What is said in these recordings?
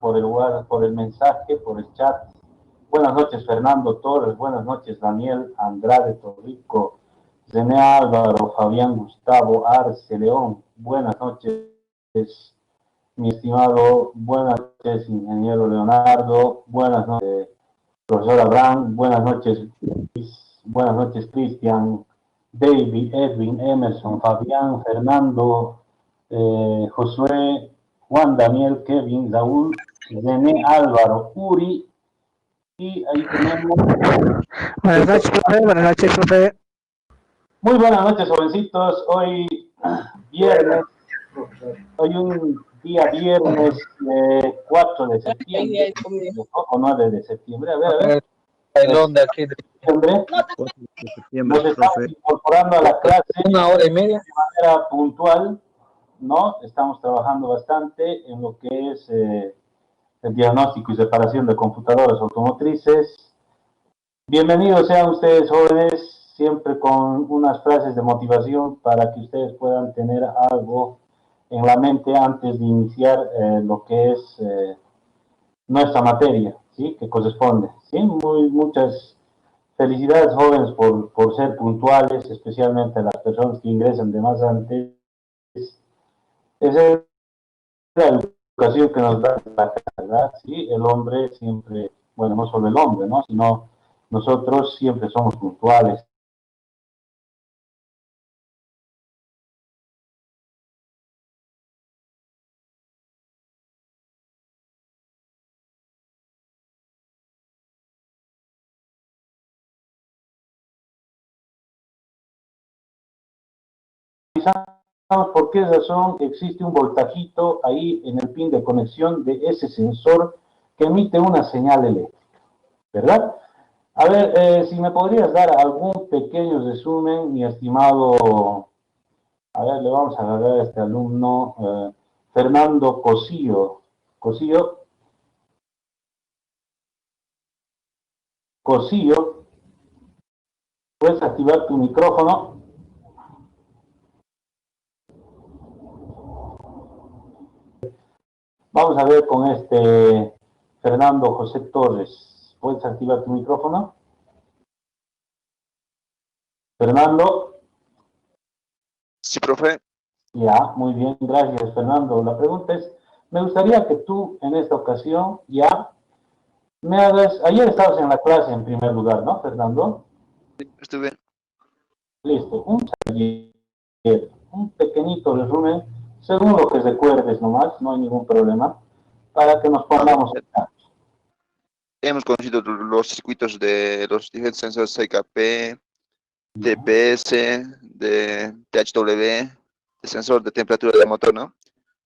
por por el mensaje, por el chat. Buenas noches, Fernando Torres. Buenas noches, Daniel Andrade Torrico. René Álvaro, Fabián Gustavo Arce León. Buenas noches, mi estimado. Buenas noches, ingeniero Leonardo. Buenas noches, profesor Abraham. Buenas noches, Luis. Buenas noches, Cristian, David, Edwin, Emerson, Fabián, Fernando, Josué, Juan Daniel, Kevin, Raúl, René Álvaro, Uri. Y ahí tenemos. Buenas noches, profe. Buenas noches, profe. Muy buenas noches, jovencitos. Hoy viernes, hoy un día viernes 4 de septiembre, o 9 de septiembre. A ver. ¿En dónde? Aquí. Nos estamos incorporando a la clase 1 hora y media. de manera puntual, ¿no? Estamos trabajando bastante en lo que es el diagnóstico y reparación de computadoras automotrices. Bienvenidos sean ustedes, jóvenes, siempre con unas frases de motivación para que ustedes puedan tener algo en la mente antes de iniciar lo que es nuestra materia, ¿sí? Que corresponde, ¿sí? Muchas felicidades, jóvenes, por ser puntuales, especialmente a las personas que ingresan de más antes. Esa es la educación que nos da la casa, ¿verdad? Sí, el hombre siempre, bueno, no solo el hombre, ¿no? Sino nosotros siempre somos puntuales. ¿Por qué razón existe un voltajito ahí en el pin de conexión de ese sensor que emite una señal eléctrica? ¿Verdad? A ver, si me podrías dar algún pequeño resumen, mi estimado. A ver, le vamos a agarrar a este alumno, Fernando Cosío. Cosío, ¿puedes activar tu micrófono? Vamos a ver con este Fernando José Torres. ¿Puedes activar tu micrófono? Fernando. Sí, profe. Ya, muy bien, gracias, Fernando. La pregunta es, me gustaría que tú en esta ocasión ya me hagas, ayer estabas en la clase en primer lugar, ¿no, Fernando? Sí, estuve. Listo, un pequeñito resumen, según lo que recuerdes nomás, no hay ningún problema, para que nos pongamos en caso. Hemos conocido los circuitos de los diferentes sensores CKP, TPS, de THW, el sensor de temperatura del motor, ¿no?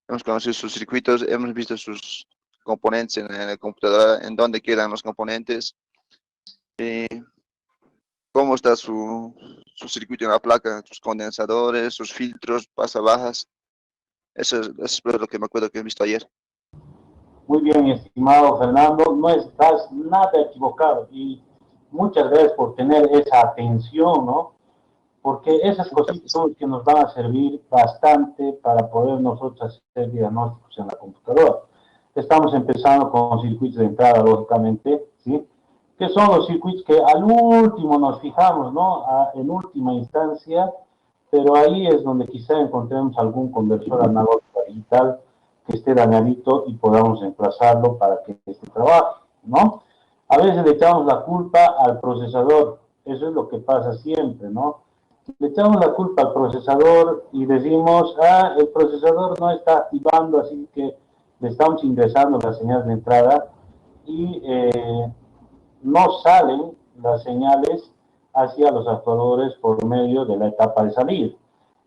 Hemos conocido sus circuitos, hemos visto sus componentes en la computadora, en dónde quedan los componentes, cómo está su circuito en la placa, sus condensadores, sus filtros, bajas. Eso es lo que me acuerdo que he visto ayer. Muy bien, mi estimado Fernando, no estás nada equivocado y muchas gracias por tener esa atención, ¿no? Porque esas cositas son las que nos van a servir bastante para poder nosotros hacer diagnósticos en la computadora. Estamos empezando con circuitos de entrada, lógicamente, ¿sí? Que son los circuitos que al último nos fijamos, ¿no? En última instancia, pero ahí es donde quizá encontremos algún conversor analógico a digital que esté dañadito y podamos reemplazarlo para que este trabaje, ¿no? A veces le echamos la culpa al procesador, eso es lo que pasa siempre, ¿no? Le echamos la culpa al procesador y decimos, el procesador no está activando, así que le estamos ingresando las señales de entrada y no salen las señales hacia los actuadores por medio de la etapa de salida.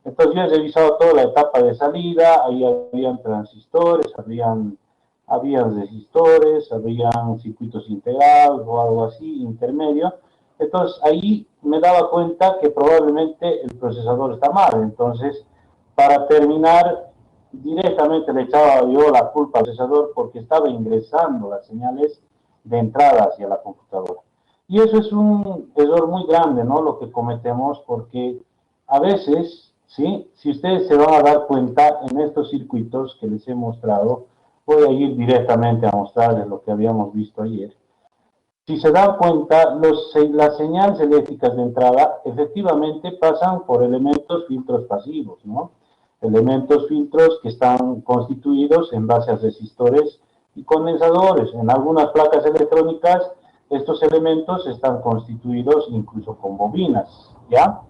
Entonces yo he revisado toda la etapa de salida, ahí habían transistores, habían resistores, habían circuitos integrados o algo así, intermedio. Entonces ahí me daba cuenta que probablemente el procesador está mal. Entonces, para terminar, directamente le echaba yo la culpa al procesador porque estaba ingresando las señales de entrada hacia la computadora. Y eso es un error muy grande, ¿no? Lo que cometemos porque a veces, ¿sí? Si ustedes se van a dar cuenta en estos circuitos que les he mostrado, Voy a ir directamente a mostrarles lo que habíamos visto ayer. Si se dan cuenta, las señales eléctricas de entrada efectivamente pasan por elementos filtros pasivos, ¿no? Elementos filtros que están constituidos en base a resistores y condensadores. En algunas placas electrónicas, estos elementos están constituidos incluso con bobinas, ¿ya?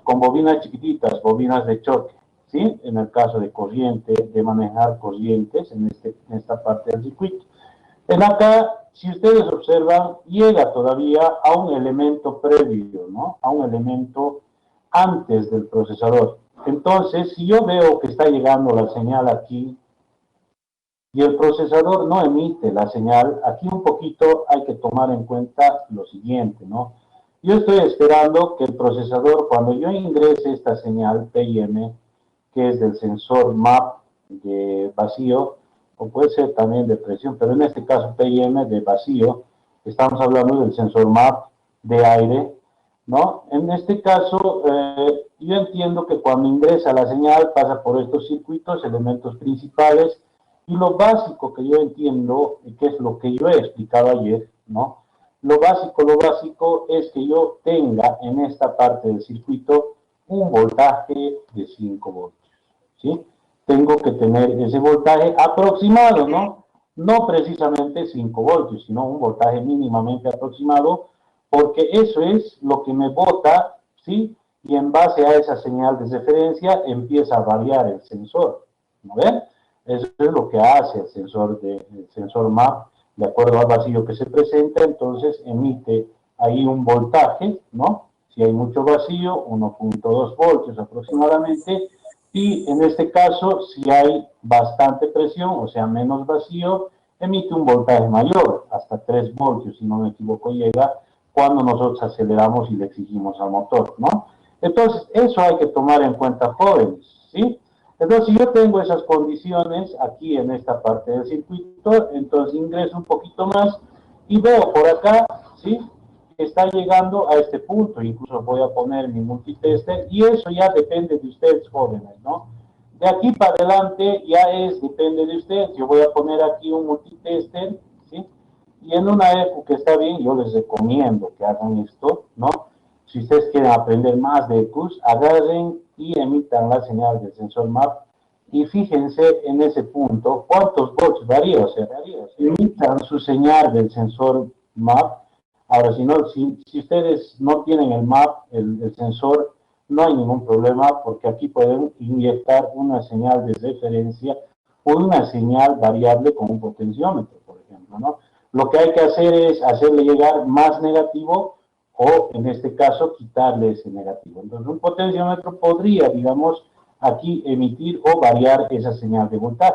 Con bobinas chiquititas, bobinas de choque, ¿sí? En el caso de corriente, de manejar corrientes en esta parte del circuito. En acá, si ustedes observan, llega todavía a un elemento previo, ¿no? A un elemento antes del procesador. Entonces, si yo veo que está llegando la señal aquí y el procesador no emite la señal, aquí un poquito hay que tomar en cuenta lo siguiente, ¿no? Yo estoy esperando que el procesador, cuando yo ingrese esta señal PIM, que es del sensor MAP de vacío, o puede ser también de presión, pero en este caso PIM de vacío, estamos hablando del sensor MAP de aire, ¿no? En este caso, yo entiendo que cuando ingresa la señal pasa por estos circuitos, elementos principales, y lo básico que yo entiendo, que es lo que yo he explicado ayer, ¿no? Lo básico es que yo tenga en esta parte del circuito un voltaje de 5 voltios, ¿sí? Tengo que tener ese voltaje aproximado, ¿no? No precisamente 5 voltios, sino un voltaje mínimamente aproximado, porque eso es lo que me bota, ¿sí? Y en base a esa señal de referencia empieza a variar el sensor, ¿no ven? Eso es lo que hace el sensor MAP, de acuerdo al vacío que se presenta, entonces emite ahí un voltaje, ¿no? Si hay mucho vacío, 1.2 voltios aproximadamente, y en este caso, si hay bastante presión, o sea, menos vacío, emite un voltaje mayor, hasta 3 voltios, si no me equivoco, llega cuando nosotros aceleramos y le exigimos al motor, ¿no? Entonces, eso hay que tomar en cuenta, jóvenes, ¿sí? Entonces, si yo tengo esas condiciones aquí en esta parte del circuito, entonces ingreso un poquito más y veo por acá, ¿sí? Que está llegando a este punto. Incluso voy a poner mi multitester y eso ya depende de ustedes, jóvenes, ¿no? De aquí para adelante ya depende de ustedes. Yo voy a poner aquí un multitester, ¿sí? Y en una época está bien, yo les recomiendo que hagan esto, ¿no? Si ustedes quieren aprender más de ECUs, agarren y emitan la señal del sensor MAP y fíjense en ese punto cuántos volts varía, o sea, emitan su señal del sensor MAP. Ahora, si ustedes no tienen el MAP, el sensor, no hay ningún problema porque aquí pueden inyectar una señal de referencia o una señal variable con un potenciómetro, por ejemplo, ¿no? Lo que hay que hacer es hacerle llegar más negativo o, en este caso, quitarle ese negativo. Entonces, un potenciómetro podría, digamos, aquí emitir o variar esa señal de voltaje.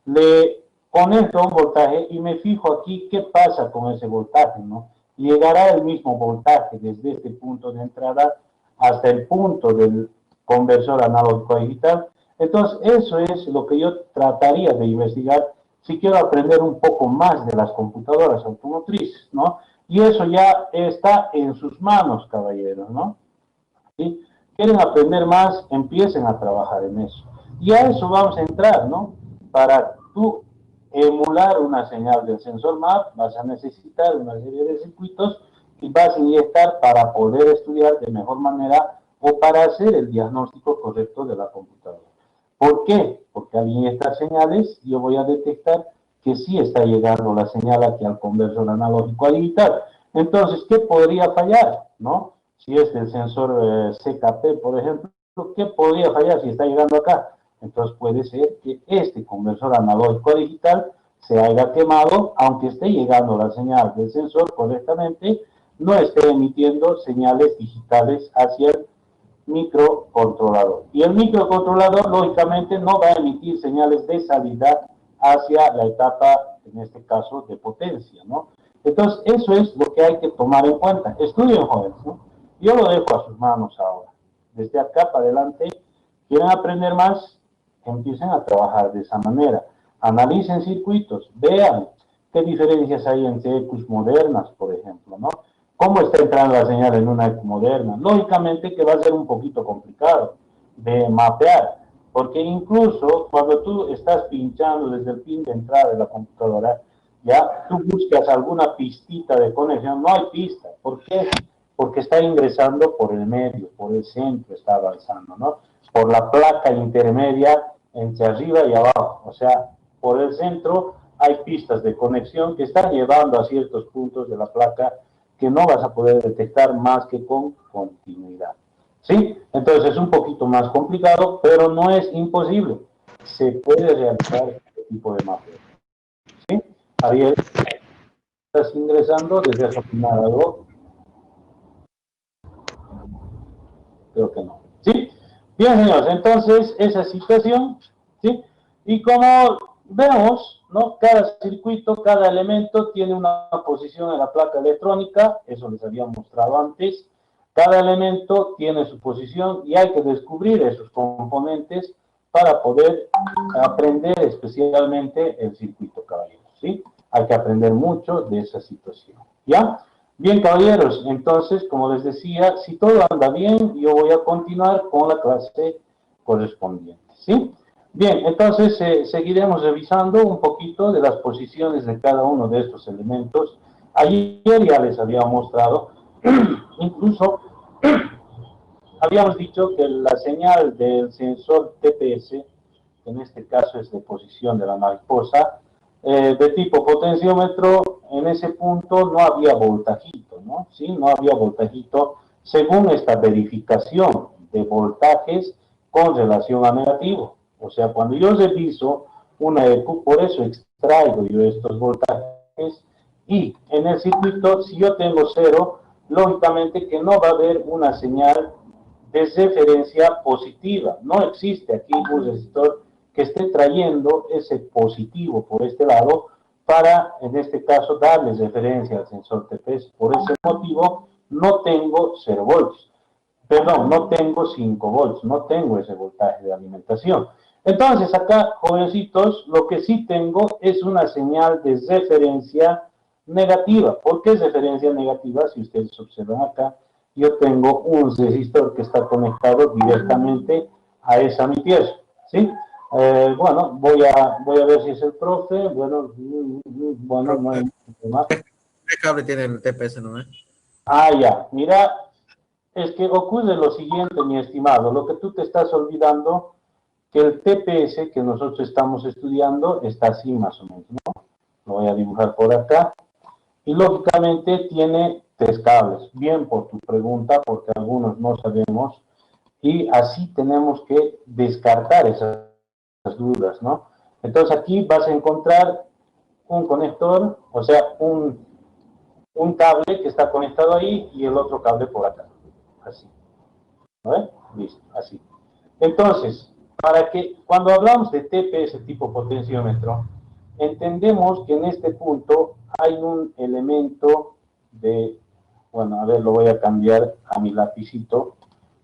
Le conecto un voltaje y me fijo aquí qué pasa con ese voltaje, ¿no? Llegará el mismo voltaje desde este punto de entrada hasta el punto del conversor analógico a digital. Entonces, eso es lo que yo trataría de investigar si quiero aprender un poco más de las computadoras automotrices, ¿no? Y eso ya está en sus manos, caballeros, ¿no? ¿Sí? ¿Quieren aprender más? Empiecen a trabajar en eso. Y a eso vamos a entrar, ¿no? Para tú emular una señal del sensor MAP, vas a necesitar una serie de circuitos y vas a inyectar para poder estudiar de mejor manera o para hacer el diagnóstico correcto de la computadora. ¿Por qué? Porque al inyectar señales yo voy a detectar que sí está llegando la señal aquí al conversor analógico a digital. Entonces, ¿qué podría fallar? ¿No? Si es el sensor CKP, por ejemplo, ¿qué podría fallar si está llegando acá? Entonces puede ser que este conversor analógico a digital se haya quemado, aunque esté llegando la señal del sensor correctamente, no esté emitiendo señales digitales hacia el microcontrolador. Y el microcontrolador, lógicamente, no va a emitir señales de salida hacia la etapa, en este caso, de potencia, ¿no? Entonces, eso es lo que hay que tomar en cuenta. Estudien, jóvenes, ¿no? Yo lo dejo a sus manos ahora. Desde acá para adelante, ¿quieren aprender más? Empiecen a trabajar de esa manera. Analicen circuitos, vean qué diferencias hay entre ECUs modernas, por ejemplo, ¿no? ¿Cómo está entrando la señal en una ECU moderna? Lógicamente que va a ser un poquito complicado de mapear, Porque incluso cuando tú estás pinchando desde el pin de entrada de la computadora, ya tú buscas alguna pistita de conexión, no hay pista. ¿Por qué? Porque está ingresando por el medio, por el centro está avanzando, ¿no? Por la placa intermedia entre arriba y abajo. O sea, por el centro hay pistas de conexión que están llevando a ciertos puntos de la placa que no vas a poder detectar más que con continuidad. ¿Sí? Entonces es un poquito más complicado, pero no es imposible. Se puede realizar este tipo de mapeo. ¿Sí? Ariel, ¿estás ingresando? ¿Deseas opinar algo? Creo que no. ¿Sí? Bien, señores, entonces esa situación, ¿sí? Y como vemos, ¿no? Cada circuito, cada elemento tiene una posición en la placa electrónica, eso les había mostrado antes. Cada elemento tiene su posición y hay que descubrir esos componentes para poder aprender especialmente el circuito, caballeros, ¿sí? Hay que aprender mucho de esa situación, ¿ya? Bien, caballeros, entonces, como les decía, si todo anda bien, yo voy a continuar con la clase correspondiente, ¿sí? Bien, entonces seguiremos revisando un poquito de las posiciones de cada uno de estos elementos. Ayer ya les había mostrado, incluso habíamos dicho que la señal del sensor TPS, que en este caso es de posición de la mariposa, de tipo potenciómetro, en ese punto no había voltajito, ¿no? ¿Sí? No había voltajito según esta verificación de voltajes con relación a negativo. O sea, cuando yo reviso una EQ, por eso extraigo yo estos voltajes, y en el circuito, si yo tengo cero, lógicamente que no va a haber una señal de referencia positiva. No existe aquí un resistor que esté trayendo ese positivo por este lado para, en este caso, darles referencia al sensor TPS. Por ese motivo, no tengo 0 volts. Perdón, no tengo 5 volts, no tengo ese voltaje de alimentación. Entonces, acá, jovencitos, lo que sí tengo es una señal de referencia negativa. ¿Por qué es referencia negativa? Si ustedes observan acá, yo tengo un resistor que está conectado directamente a esa mi pieza, ¿sí? Bueno, voy a ver si es el profe. Bueno, no hay problema. ¿Qué cable tiene el TPS, no? Ah, ya, mira, es que ocurre lo siguiente, mi estimado, lo que tú te estás olvidando, que el TPS que nosotros estamos estudiando está así más o menos, ¿no? Lo voy a dibujar por acá. Y lógicamente tiene 3 cables, bien por tu pregunta, porque algunos no sabemos, y así tenemos que descartar esas dudas, ¿no? Entonces aquí vas a encontrar un conector, o sea, un cable que está conectado ahí y el otro cable por acá, así, ¿no? Listo, así. Entonces, para que cuando hablamos de TPS tipo potenciómetro, entendemos que en este punto hay un elemento de, bueno, a ver, lo voy a cambiar a mi lapicito,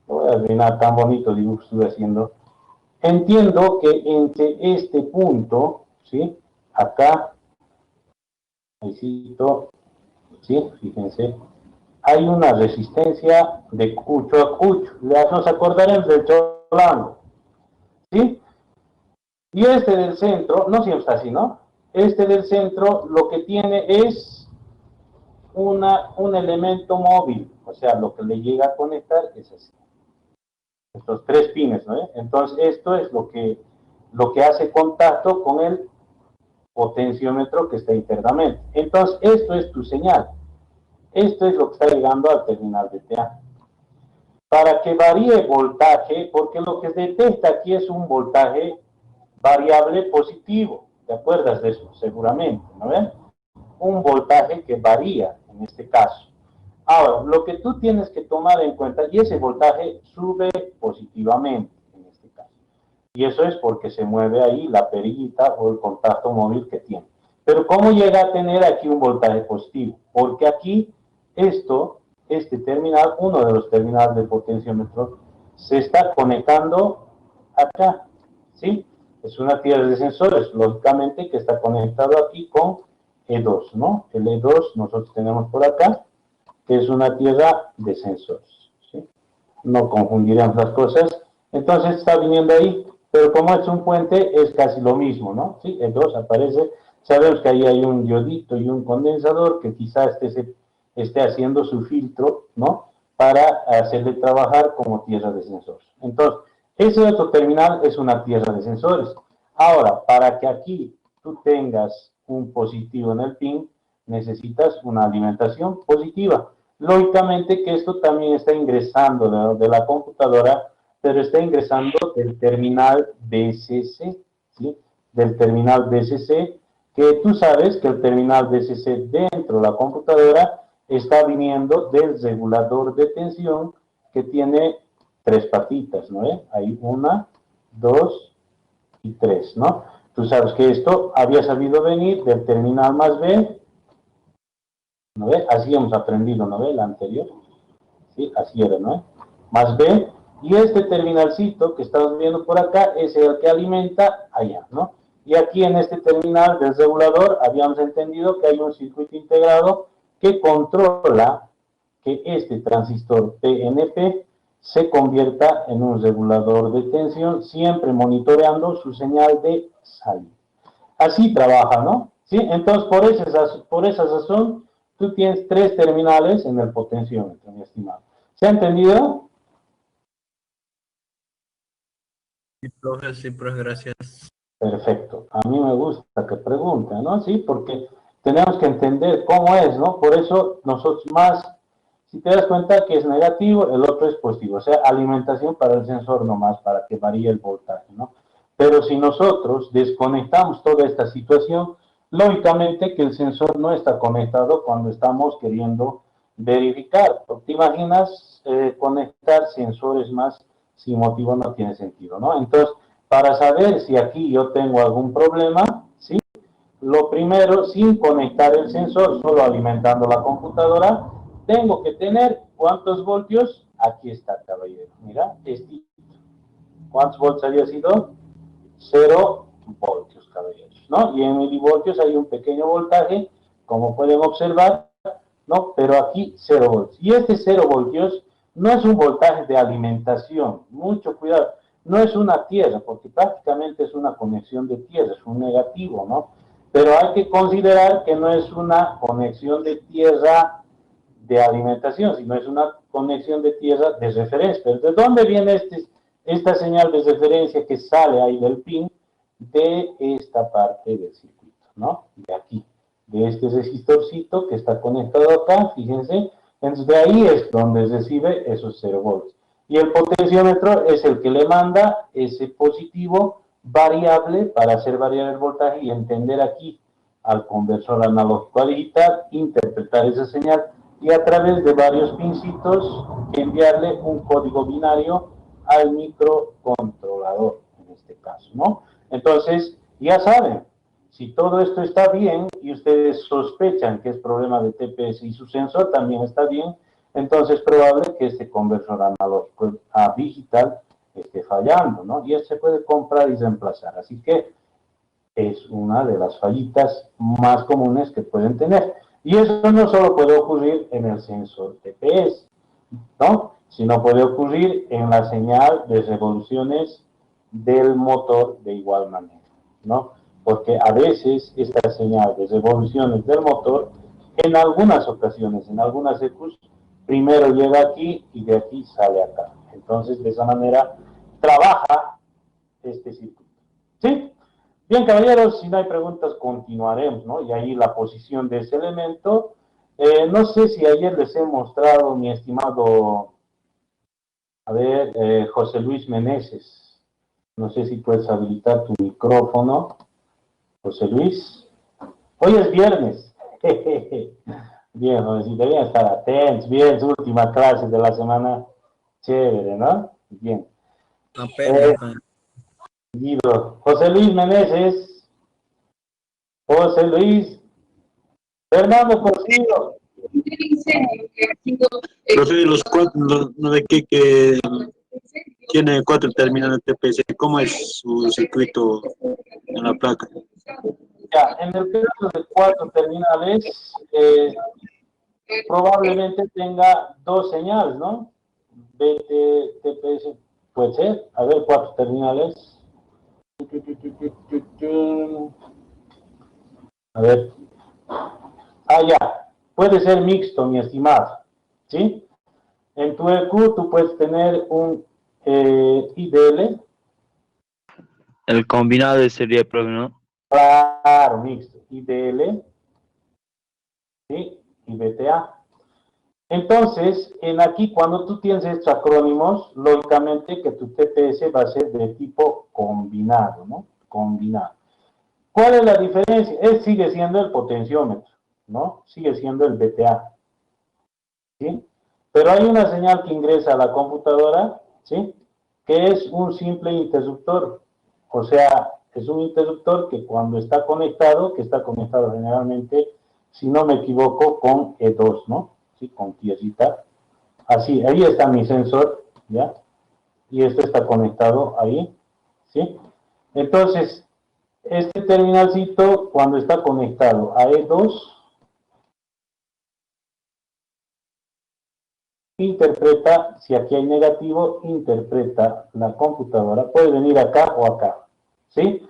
lo voy a arruinar, tan bonito dibujo estoy haciendo. Entiendo que entre este punto, ¿sí? Acá, ahícito, ¿sí? Fíjense, hay una resistencia de cucho a cucho. Nos acordaremos del cholango, ¿sí? Y este del centro, no siempre está así, ¿no? Este del centro lo que tiene es un elemento móvil, o sea, lo que le llega a conectar es así. Estos 3 pines, ¿no? Entonces, esto es lo que hace contacto con el potenciómetro que está internamente. Entonces, esto es tu señal. Esto es lo que está llegando al terminal de TA. Para que varíe voltaje, porque lo que se detecta aquí es un voltaje variable positivo. ¿Te acuerdas de eso? Seguramente, ¿no ven? Un voltaje que varía en este caso. Ahora, lo que tú tienes que tomar en cuenta, y ese voltaje sube positivamente en este caso. Y eso es porque se mueve ahí la perillita o el contacto móvil que tiene. Pero ¿cómo llega a tener aquí un voltaje positivo? Porque aquí este terminal, uno de los terminales del potenciómetro, se está conectando acá, ¿sí? Es una tierra de sensores, lógicamente, que está conectado aquí con E2, ¿no? El E2 nosotros tenemos por acá, que es una tierra de sensores, ¿sí? No confundiremos las cosas. Entonces está viniendo ahí pero como es un puente es casi lo mismo, ¿no? Sí, el 2 aparece, sabemos que ahí hay un diodito y un condensador que quizás esté haciendo su filtro, ¿no? Para hacerle trabajar como tierra de sensores. Entonces, ese otro terminal es una tierra de sensores. Ahora, para que aquí tú tengas un positivo en el pin, necesitas una alimentación positiva. Lógicamente que esto también está ingresando de la computadora, pero está ingresando del terminal BCC, ¿sí? Del terminal BCC, que tú sabes que el terminal BCC dentro de la computadora está viniendo del regulador de tensión que tiene tres patitas, ¿no? Hay una, dos y tres, ¿no? Tú sabes que esto había sabido venir del terminal más B, ¿no ve? Así hemos aprendido, ¿no ve? La anterior, ¿sí? Así era, ¿no? Más B, y este terminalcito que estamos viendo por acá es el que alimenta allá, ¿no? Y aquí en este terminal del regulador habíamos entendido que hay un circuito integrado que controla que este transistor PNP se convierta en un regulador de tensión, siempre monitoreando su señal de salida. Así trabaja, ¿no? ¿Sí? Entonces, por esa razón, tú tienes tres terminales en el potenciómetro, mi estimado. ¿Se ha entendido? Sí, profe, gracias. Perfecto. A mí me gusta que pregunten, ¿no? Sí, porque tenemos que entender cómo es, ¿no? Por eso nosotros más, si te das cuenta que es negativo, el otro es positivo. O sea, alimentación para el sensor nomás, para que varíe el voltaje, ¿no? Pero si nosotros desconectamos toda esta situación, lógicamente que el sensor no está conectado cuando estamos queriendo verificar. ¿Te imaginas conectar sensores más sin motivo? No tiene sentido, ¿no? Entonces, para saber si aquí yo tengo algún problema, ¿sí? Lo primero, sin conectar el sensor, solo alimentando la computadora, tengo que tener ¿cuántos voltios? Aquí está, caballero. Mira, ¿cuántos volts había sido? 0 voltios, caballeros, ¿no? Y en milivoltios hay un pequeño voltaje, como pueden observar, ¿no? Pero aquí 0 voltios. Y este 0 voltios no es un voltaje de alimentación, mucho cuidado, no es una tierra, porque prácticamente es una conexión de tierra, es un negativo, ¿no? Pero hay que considerar que no es una conexión de tierra de alimentación, sino es una conexión de tierra de referencia. Pero ¿de dónde viene esta señal de referencia que sale ahí del pin? De esta parte del circuito, ¿no? De aquí, de este resistorcito que está conectado acá, fíjense. Entonces de ahí es donde recibe esos 0 volts. Y el potenciómetro es el que le manda ese positivo variable para hacer variar el voltaje y entender aquí al conversor analógico a digital, interpretar esa señal y a través de varios pincitos enviarle un código binario al microcontrolador, en este caso, ¿no? Entonces, ya saben, si todo esto está bien y ustedes sospechan que es problema de TPS y su sensor también está bien, entonces es probable que este conversor analógico a digital esté fallando, ¿no? Y esto se puede comprar y reemplazar. Así que es una de las fallitas más comunes que pueden tener. Y eso no solo puede ocurrir en el sensor TPS, ¿no? Sino puede ocurrir en la señal de revoluciones del motor de igual manera, ¿no? Porque a veces esta señal de revoluciones del motor, en algunas ocasiones, en algunas EQs, primero llega aquí y de aquí sale acá. Entonces, de esa manera, trabaja este circuito. ¿Sí? Bien, caballeros, si no hay preguntas, continuaremos, ¿no? Y ahí la posición de ese elemento. No sé si ayer les he mostrado, mi estimado, a ver, José Luis Meneses. No sé si puedes habilitar tu micrófono, José Luis. Hoy es viernes. Bien, si deberían estar atentos. Bien, su última clase de la semana. Chévere, ¿no? Bien. Apenas. Guido. José Luis Meneses. José Luis. Fernando Porcillo. Profe, los cuatro, no de que tiene 4 terminales TPS, ¿cómo es su circuito en la placa? Ya, en el caso de 4 terminales, probablemente tenga 2 señales, ¿no? BT, TPS, puede ser. A ver, 4 terminales. A ver. Ah, ya. Puede ser mixto, mi estimado. ¿Sí? En tu EQ tú puedes tener un IDL. El combinado sería el profe, ¿no? Claro, mixto. IDL. ¿Sí? Y BTA. Entonces, en aquí, cuando tú tienes estos acrónimos, lógicamente que tu TPS va a ser de tipo combinado, ¿no? Combinado. ¿Cuál es la diferencia? Sigue siendo el potenciómetro, ¿no? Sigue siendo el BTA, ¿sí? Pero hay una señal que ingresa a la computadora, ¿sí? Que es un simple interruptor. O sea, es un interruptor que cuando está conectado, que está conectado generalmente, si no me equivoco, con E2, ¿no? ¿Sí? Con tierrita. Así, ahí está mi sensor, ¿ya? Y esto está conectado ahí, ¿sí? Entonces, este terminalcito, cuando está conectado a E2, interpreta, si aquí hay negativo, interpreta la computadora, puede venir acá o acá, ¿sí?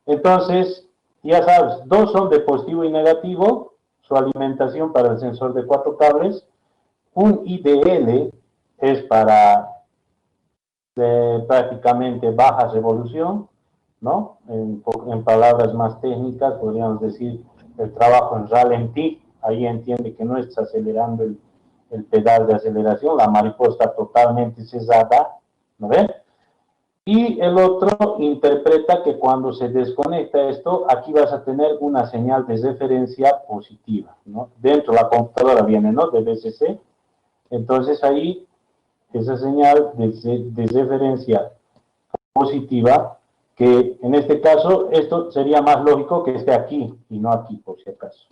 Entonces, ya sabes, dos son de positivo y negativo, su alimentación para el sensor de 4 cables, un IDL es para prácticamente baja revolución, ¿no? En palabras más técnicas, podríamos decir el trabajo en ralentí, ahí entiende que no está acelerando el pedal de aceleración, la mariposa totalmente cesada, ¿no ven? Y el otro interpreta que cuando se desconecta esto, aquí vas a tener una señal de referencia positiva, ¿no? Dentro de la computadora viene, ¿no? De VCC, entonces ahí esa señal de referencia positiva, que en este caso esto sería más lógico que esté aquí y no aquí, por si acaso,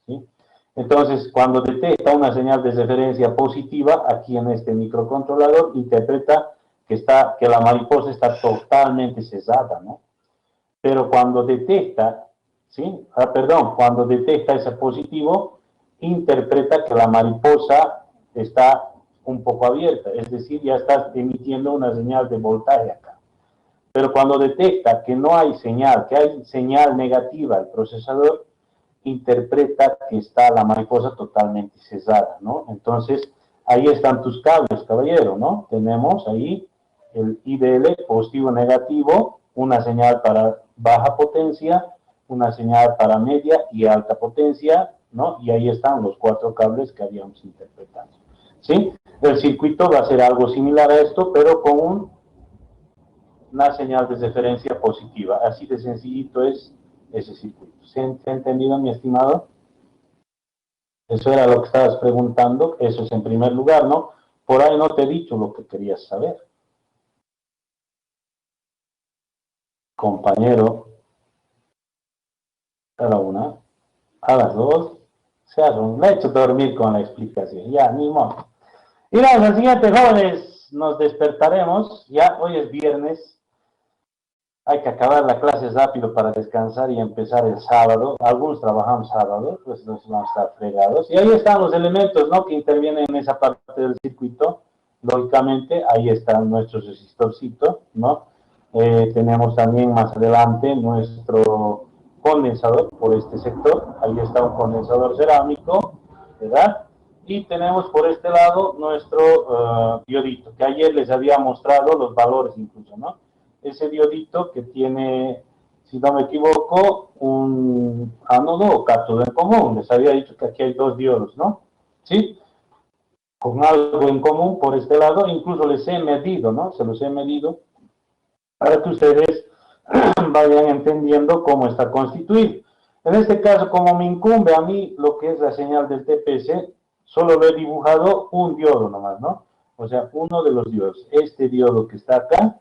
¿sí? Entonces, cuando detecta una señal de referencia positiva, aquí en este microcontrolador, interpreta que la mariposa está totalmente cesada, ¿no? Pero cuando detecta, ¿sí? Cuando detecta ese positivo, interpreta que la mariposa está un poco abierta, es decir, ya está emitiendo una señal de voltaje acá. Pero cuando detecta que no hay señal, que hay señal negativa, el procesador interpreta que está la mariposa totalmente cesada, ¿no? Entonces, ahí están tus cables, caballero, ¿no? Tenemos ahí el IDL positivo negativo, una señal para baja potencia, una señal para media y alta potencia, ¿no? Y ahí están los 4 cables que habíamos interpretado, ¿sí? El circuito va a ser algo similar a esto, pero con una señal de referencia positiva. Así de sencillito es ese circuito. ¿Se ha entendido, mi estimado? Eso era lo que estabas preguntando. Eso es en primer lugar, ¿no? Por ahí no te he dicho lo que querías saber. Compañero, a la una, a las dos, me he hecho dormir con la explicación. Ya, ni modo. Y vamos al siguiente, jóvenes. Nos despertaremos. Ya, hoy es viernes. Hay que acabar la clase rápido para descansar y empezar el sábado. Algunos trabajamos sábado, pues nos vamos a estar fregados. Y ahí están los elementos, ¿no? Que intervienen en esa parte del circuito. Lógicamente, ahí está nuestro resistorcito, ¿no? Tenemos también más adelante nuestro condensador por este sector. Ahí está un condensador cerámico, ¿verdad? Y tenemos por este lado nuestro diodito, que ayer les había mostrado los valores incluso, ¿no? Ese diodito que tiene, si no me equivoco, un ánodo o cátodo en común. Les había dicho que aquí hay 2 diodos, ¿no? ¿Sí? Con algo en común por este lado, incluso les he medido, ¿no? Se los he medido para que ustedes vayan entendiendo cómo está constituido. En este caso, como me incumbe a mí lo que es la señal del TPS, solo lo he dibujado un diodo nomás, ¿no? O sea, uno de los diodos. Este diodo que está acá,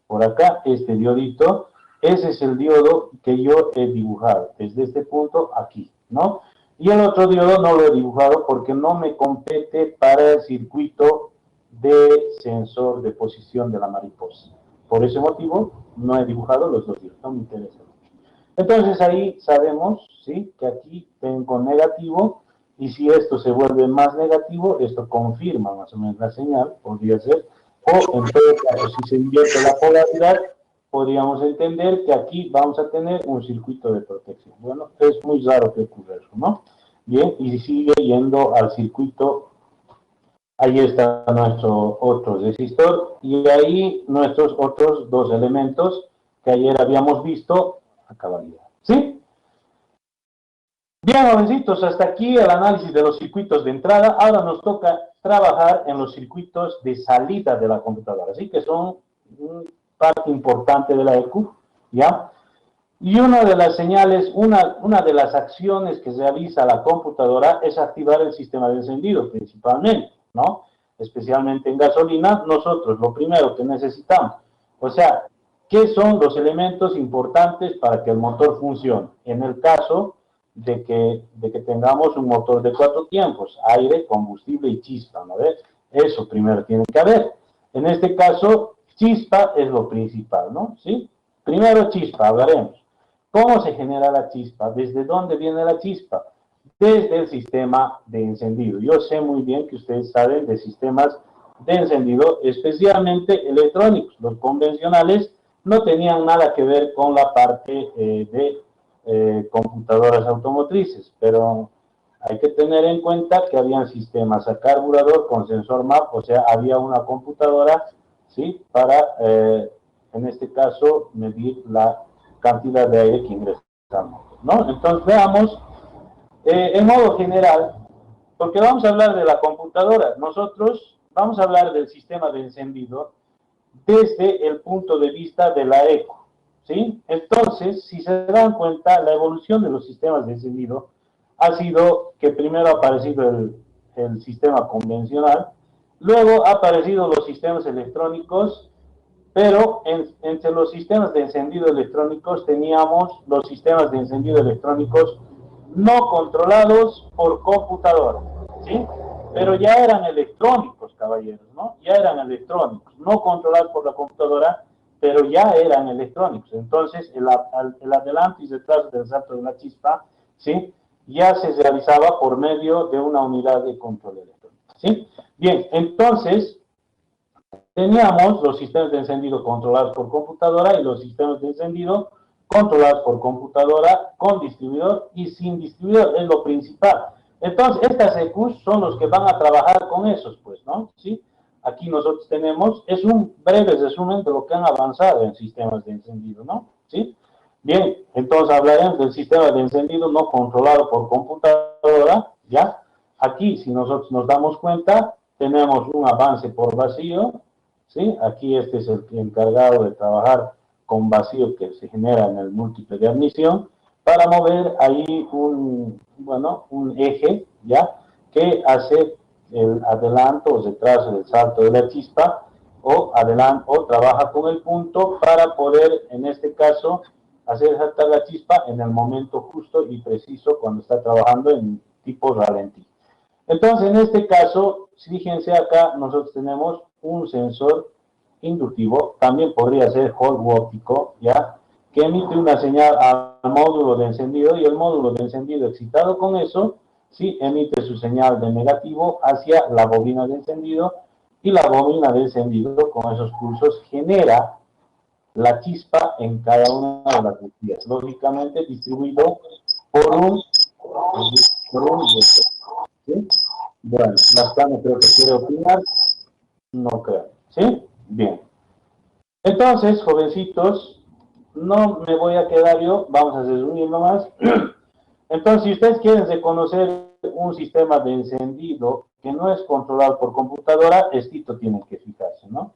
por acá, este diodito, ese es el diodo que yo he dibujado, desde este punto aquí, ¿no? Y el otro diodo no lo he dibujado porque no me compete para el circuito de sensor de posición de la mariposa. Por ese motivo, no he dibujado los 2 diodos, no me interesa mucho. Entonces ahí sabemos, ¿sí? Que aquí tengo negativo, y si esto se vuelve más negativo, esto confirma más o menos la señal, podría ser, o en todo caso, si se invierte la polaridad, podríamos entender que aquí vamos a tener un circuito de protección. Bueno, es muy raro que ocurra eso, ¿no? Bien, y sigue yendo al circuito. Ahí está nuestro otro resistor y ahí nuestros otros dos elementos que ayer habíamos visto a cabalidad. ¿Sí? Bien, jovencitos, hasta aquí el análisis de los circuitos de entrada. Ahora nos toca trabajar en los circuitos de salida de la computadora. Así que son parte importante de la EQ, ¿ya? Y una de las señales, una de las acciones que realiza la computadora es activar el sistema de encendido, principalmente, ¿no? Especialmente en gasolina, nosotros lo primero que necesitamos. O sea, ¿qué son los elementos importantes para que el motor funcione? En el caso de que tengamos un motor de 4 tiempos, aire, combustible y chispa, ¿no ves? Eso primero tiene que haber. En este caso, chispa es lo principal, ¿no? ¿Sí? Primero chispa, hablaremos. ¿Cómo se genera la chispa? ¿Desde dónde viene la chispa? Desde el sistema de encendido. Yo sé muy bien que ustedes saben de sistemas de encendido, especialmente electrónicos. Los convencionales no tenían nada que ver con la parte de computadoras automotrices, pero hay que tener en cuenta que habían sistemas a carburador con sensor MAP, o sea, había una computadora, ¿sí? Para, en este caso, medir la cantidad de aire que ingresa al motor, ¿no? Entonces, veamos en modo general, porque vamos a hablar de la computadora. Nosotros vamos a hablar del sistema de encendido desde el punto de vista de la ECO, ¿sí? Entonces, si se dan cuenta, la evolución de los sistemas de encendido ha sido que primero ha aparecido el sistema convencional, luego ha aparecido los sistemas electrónicos, pero entre los sistemas de encendido electrónicos teníamos los sistemas de encendido electrónicos no controlados por computadora, ¿sí? Pero ya eran electrónicos, caballeros, ¿no? Ya eran electrónicos, no controlados por la computadora, pero ya eran electrónicos. Entonces, el adelanto y detrás del salto de la chispa, ¿sí? Ya se realizaba por medio de una unidad de control electrónico, ¿sí? Bien, entonces, teníamos los sistemas de encendido controlados por computadora y los sistemas de encendido controlados por computadora con distribuidor y sin distribuidor, es lo principal. Entonces, estas EQs son los que van a trabajar con esos, pues, ¿no? ¿Sí? Aquí nosotros tenemos, es un breve resumen de lo que han avanzado en sistemas de encendido, ¿no? ¿Sí? Bien, entonces hablaremos del sistema de encendido no controlado por computadora, ¿ya? Aquí, si nosotros nos damos cuenta, tenemos un avance por vacío, ¿sí? Aquí este es el encargado de trabajar con vacío que se genera en el múltiple de admisión, para mover ahí un eje, ¿ya? Que hace el adelanto o retraso del salto de la chispa, o trabaja con el punto para poder, en este caso, hacer saltar la chispa en el momento justo y preciso cuando está trabajando en tipo ralentí. Entonces, en este caso, fíjense acá, nosotros tenemos un sensor inductivo, también podría ser Hall óptico, ¿ya? Que emite una señal al módulo de encendido y el módulo de encendido excitado con eso, sí, emite su señal de negativo hacia la bobina de encendido y la bobina de encendido con esos pulsos genera la chispa en cada una de las bujías, lógicamente distribuido por un ¿sí? Bueno, las planas creo que quiere opinar, no creo, ¿sí? Bien. Entonces, jovencitos, no me voy a quedar yo, vamos a resumir nomás. Entonces, si ustedes quieren reconocer un sistema de encendido que no es controlado por computadora, esto tienen que fijarse, ¿no?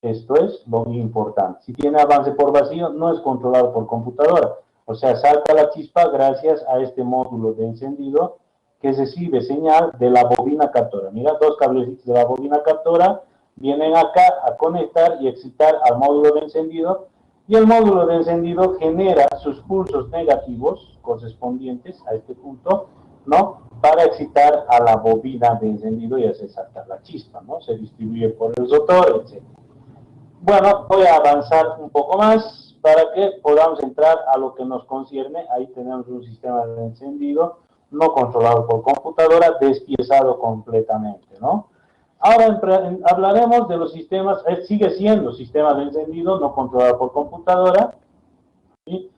Esto es lo muy importante. Si tiene avance por vacío, no es controlado por computadora. O sea, salta la chispa gracias a este módulo de encendido que recibe señal de la bobina captora. Mira, dos cablecitos de la bobina captora vienen acá a conectar y excitar al módulo de encendido, y el módulo de encendido genera sus pulsos negativos correspondientes a este punto, ¿no? Para excitar a la bobina de encendido y hacer saltar la chispa, ¿no? Se distribuye por el rotor, etc. Bueno, voy a avanzar un poco más para que podamos entrar a lo que nos concierne. Ahí tenemos un sistema de encendido no controlado por computadora, despiezado completamente, ¿no? Ahora hablaremos de los sistemas, sigue siendo sistema de encendido no controlado por computadora. ¿Sí?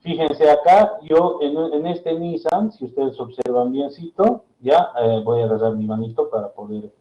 Fíjense acá, yo en este Nissan, si ustedes observan biencito, ya voy a agarrar mi manito para poder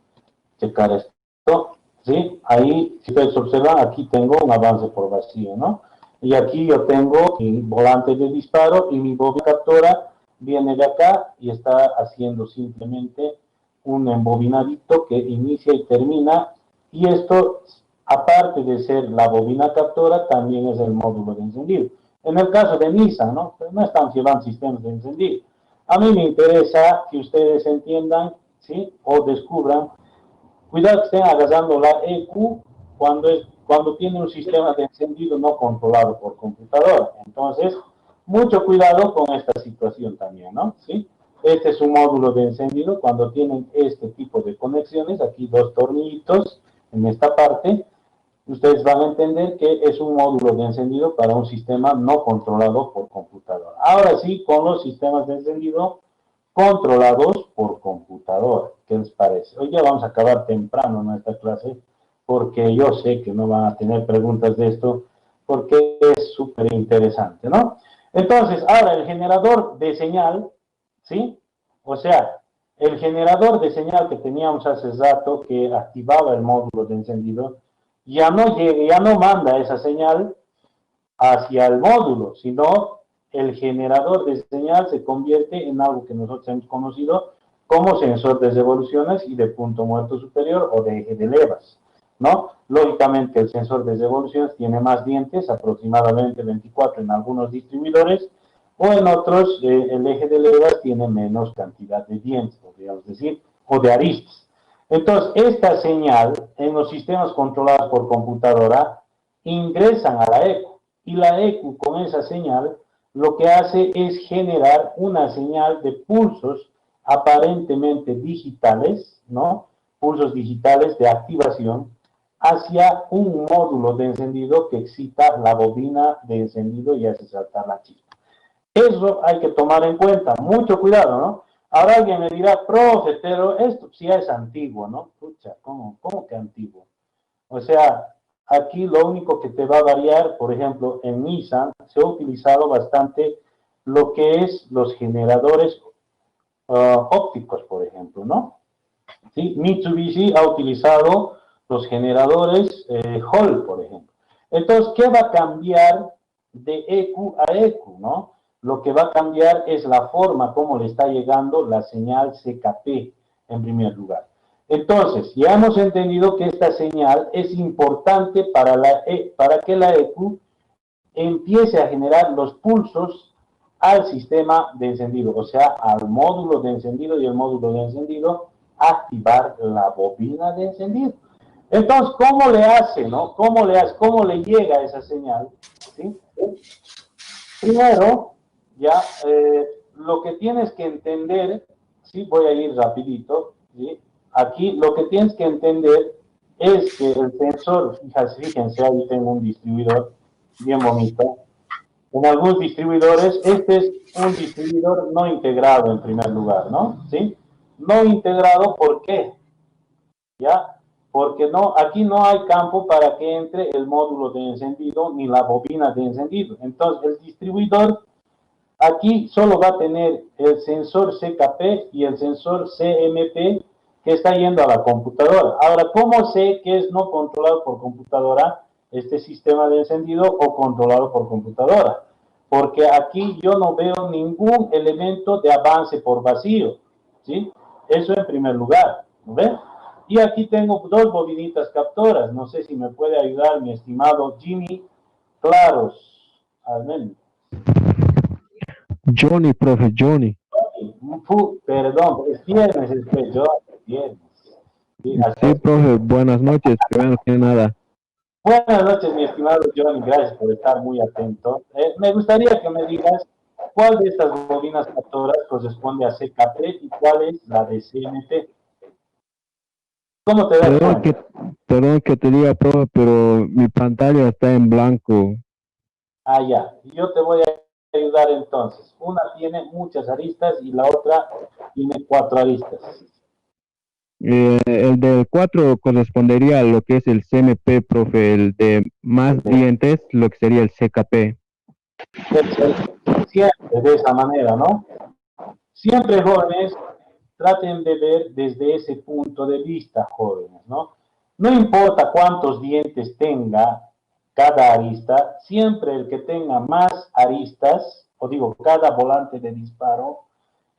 checar esto. ¿Sí? Ahí, si ustedes observan, aquí tengo un avance por vacío, ¿no? Y aquí yo tengo mi volante de disparo y mi bobina captora viene de acá y está haciendo simplemente un embobinadito que inicia y termina. Y esto, aparte de ser la bobina captora, también es el módulo de encendido. En el caso de Nissan, ¿no? Pues no están llevando sistemas de encendido. A mí me interesa que ustedes entiendan, ¿sí? O descubran. Cuidado que estén agarrando la EQ cuando tiene un sistema de encendido no controlado por computadora. Entonces, mucho cuidado con esta situación también, ¿no? ¿Sí? Este es un módulo de encendido cuando tienen este tipo de conexiones, aquí dos tornillitos en esta parte, ustedes van a entender que es un módulo de encendido para un sistema no controlado por computadora. Ahora sí, con los sistemas de encendido controlados por computadora. ¿Qué les parece? Hoy ya vamos a acabar temprano nuestra clase porque yo sé que no van a tener preguntas de esto porque es súper interesante, ¿no? Entonces, ahora el generador de señal, ¿sí? O sea, el generador de señal que teníamos hace rato que activaba el módulo de encendido, ya no llega, ya no manda esa señal hacia el módulo, sino el generador de señal se convierte en algo que nosotros hemos conocido como sensor de revoluciones y de punto muerto superior o de eje de levas, ¿no? Lógicamente el sensor de revoluciones tiene más dientes, aproximadamente 24 en algunos distribuidores, o en otros el eje de levas tiene menos cantidad de dientes, podríamos decir, o de aristas. Entonces, esta señal en los sistemas controlados por computadora ingresan a la ECU y la ECU con esa señal lo que hace es generar una señal de pulsos aparentemente digitales, ¿no? Pulsos digitales de activación hacia un módulo de encendido que excita la bobina de encendido y hace saltar la chispa. Eso hay que tomar en cuenta, mucho cuidado, ¿no? Ahora alguien me dirá, profe, pero esto sí es antiguo, ¿no? Pucha, ¿cómo que antiguo? O sea, aquí lo único que te va a variar, por ejemplo, en Nissan se ha utilizado bastante lo que es los generadores ópticos, por ejemplo, ¿no? ¿Sí? Mitsubishi ha utilizado los generadores Hall, por ejemplo. Entonces, ¿qué va a cambiar de EQ a EQ, no? Lo que va a cambiar es la forma como le está llegando la señal CKP, en primer lugar. Entonces, ya hemos entendido que esta señal es importante para que la EQ empiece a generar los pulsos al sistema de encendido, o sea, al módulo de encendido y el módulo de encendido activar la bobina de encendido. Entonces, ¿cómo le hace, no? ¿Cómo le llega esa señal? ¿Sí? Primero, ya, lo que tienes que entender, sí, voy a ir rapidito, ¿sí? Aquí lo que tienes que entender es que el sensor, fíjense, ahí tengo un distribuidor bien bonito. En algunos distribuidores, este es un distribuidor no integrado en primer lugar, ¿no? ¿Sí? No integrado, ¿por qué? ¿Ya? Porque no, aquí no hay campo para que entre el módulo de encendido ni la bobina de encendido. Entonces, el distribuidor aquí solo va a tener el sensor CKP y el sensor CMP que está yendo a la computadora. Ahora, ¿cómo sé que es no controlado por computadora este sistema de encendido o controlado por computadora? Porque aquí yo no veo ningún elemento de avance por vacío, ¿sí? Eso en primer lugar, ¿no ven? Y aquí tengo dos bobinitas captoras. No sé si me puede ayudar mi estimado Jimmy Claros, al menos. Johnny, profe, Johnny. Perdón, es viernes, yo, viernes. Sí, Sí, profe, buenas noches, que vean que nada. buenas noches, mi estimado Johnny, gracias por estar muy atento. Me gustaría que me digas cuál de estas bobinas captoras corresponde a CKP y cuál es la de CMP. ¿Cómo te das Perdón cuenta? perdón que te diga, profe, pero mi pantalla está en blanco. Ah, ya. Yo te voy a ayudar entonces. Una tiene muchas aristas y la otra tiene 4 aristas. El del 4 correspondería a lo que es el CMP, profe, el de más dientes, lo que sería el CKP. Siempre de esa manera, ¿no? Siempre, jóvenes, traten de ver desde ese punto de vista, jóvenes, ¿no? No importa cuántos dientes tenga cada arista, siempre el que tenga más aristas, o digo, cada volante de disparo,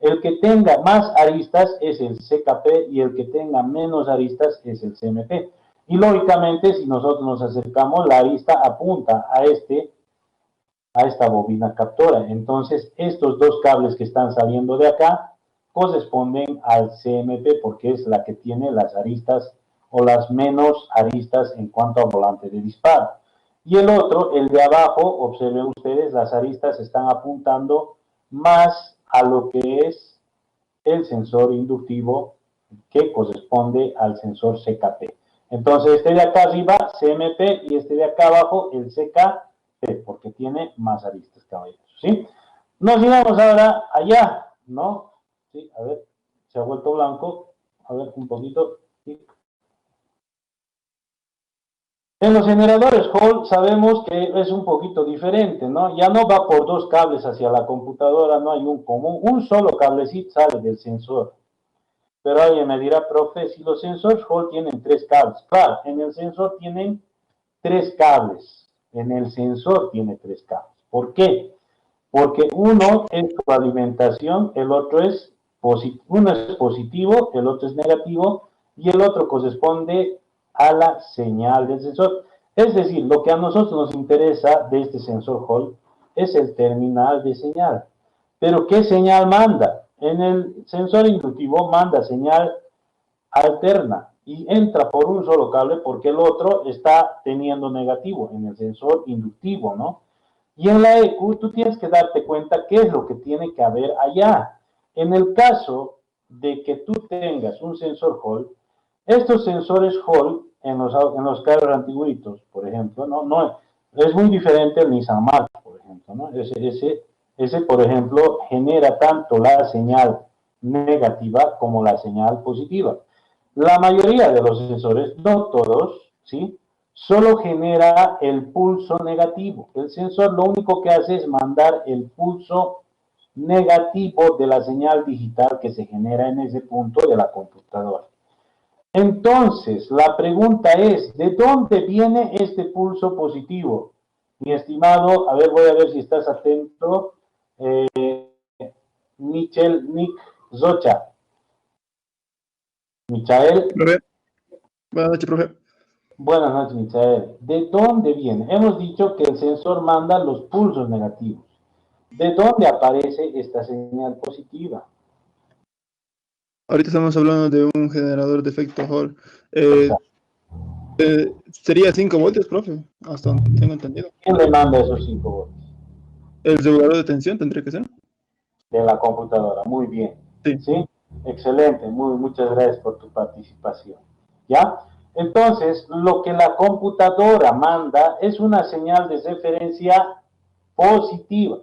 el que tenga más aristas es el CKP y el que tenga menos aristas es el CMP. Y lógicamente, si nosotros nos acercamos, la arista apunta a esta bobina captora. Entonces, estos dos cables que están saliendo de acá corresponden al CMP porque es la que tiene las aristas o las menos aristas en cuanto a volante de disparo. Y el otro, el de abajo, observen ustedes, las aristas están apuntando más a lo que es el sensor inductivo que corresponde al sensor CKP. Entonces, este de acá arriba, CMP, y este de acá abajo, el CKP, porque tiene más aristas, caballeros, ¿sí? Nos iremos ahora allá, ¿no? Sí, a ver, se ha vuelto blanco. A ver, un poquito. ¿Sí? En los generadores Hall sabemos que es un poquito diferente, ¿no? Ya no va por dos cables hacia la computadora, no hay un común, un solo cablecito sale del sensor. Pero alguien me dirá, profe, si los sensores Hall tienen tres cables. Claro, en el sensor tienen tres cables. En el sensor tiene tres cables. ¿Por qué? Porque uno es su alimentación, el otro es uno es positivo, el otro es negativo, y el otro corresponde a la señal del sensor. Es decir, lo que a nosotros nos interesa de este sensor Hall es el terminal de señal. Pero ¿qué señal manda? En el sensor inductivo manda señal alterna y entra por un solo cable porque el otro está teniendo negativo en el sensor inductivo, ¿no? Y en la EQ tú tienes que darte cuenta qué es lo que tiene que haber allá. En el caso de que tú tengas un sensor Hall, estos sensores Hall en los carros antiguitos, por ejemplo, no es muy diferente el Nissan March, por ejemplo, ¿no? Ese, por ejemplo, genera tanto la señal negativa como la señal positiva. La mayoría de los sensores, no todos, ¿sí? Solo genera el pulso negativo. El sensor lo único que hace es mandar el pulso negativo de la señal digital que se genera en ese punto de la computadora. Entonces, la pregunta es, ¿de dónde viene este pulso positivo? Mi estimado, a ver, voy a ver si estás atento, Nick Zocha. Michael. Profe. Buenas noches, profe. Buenas noches, Michael. ¿De dónde viene? Hemos dicho que el sensor manda los pulsos negativos. ¿De dónde aparece esta señal positiva? Ahorita estamos hablando de un generador de efecto Hall. Sería 5 voltios, profe, hasta donde tengo entendido. ¿Quién le manda esos 5 voltios? El regulador de tensión tendría que ser. De la computadora, muy bien. Sí. ¿Sí? Excelente, muchas gracias por tu participación. ¿Ya? Entonces, lo que la computadora manda es una señal de referencia positiva.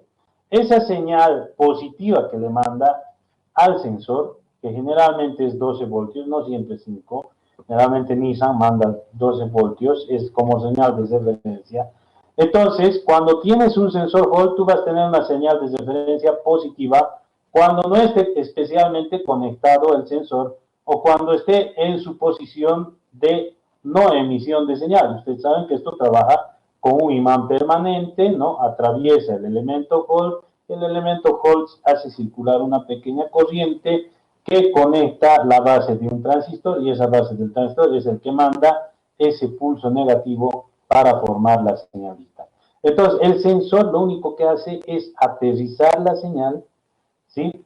Esa señal positiva que le manda al sensor, que generalmente es 12 voltios, no siempre 5, generalmente Nissan manda 12 voltios, es como señal de referencia. Entonces, cuando tienes un sensor Hall, tú vas a tener una señal de referencia positiva cuando no esté especialmente conectado el sensor o cuando esté en su posición de no emisión de señal. Ustedes saben que esto trabaja con un imán permanente, ¿no? Atraviesa el elemento Hall, el elemento Hall hace circular una pequeña corriente que conecta la base de un transistor y esa base del transistor es el que manda ese pulso negativo para formar la señal digital. Entonces, el sensor lo único que hace es aterrizar la señal, ¿sí?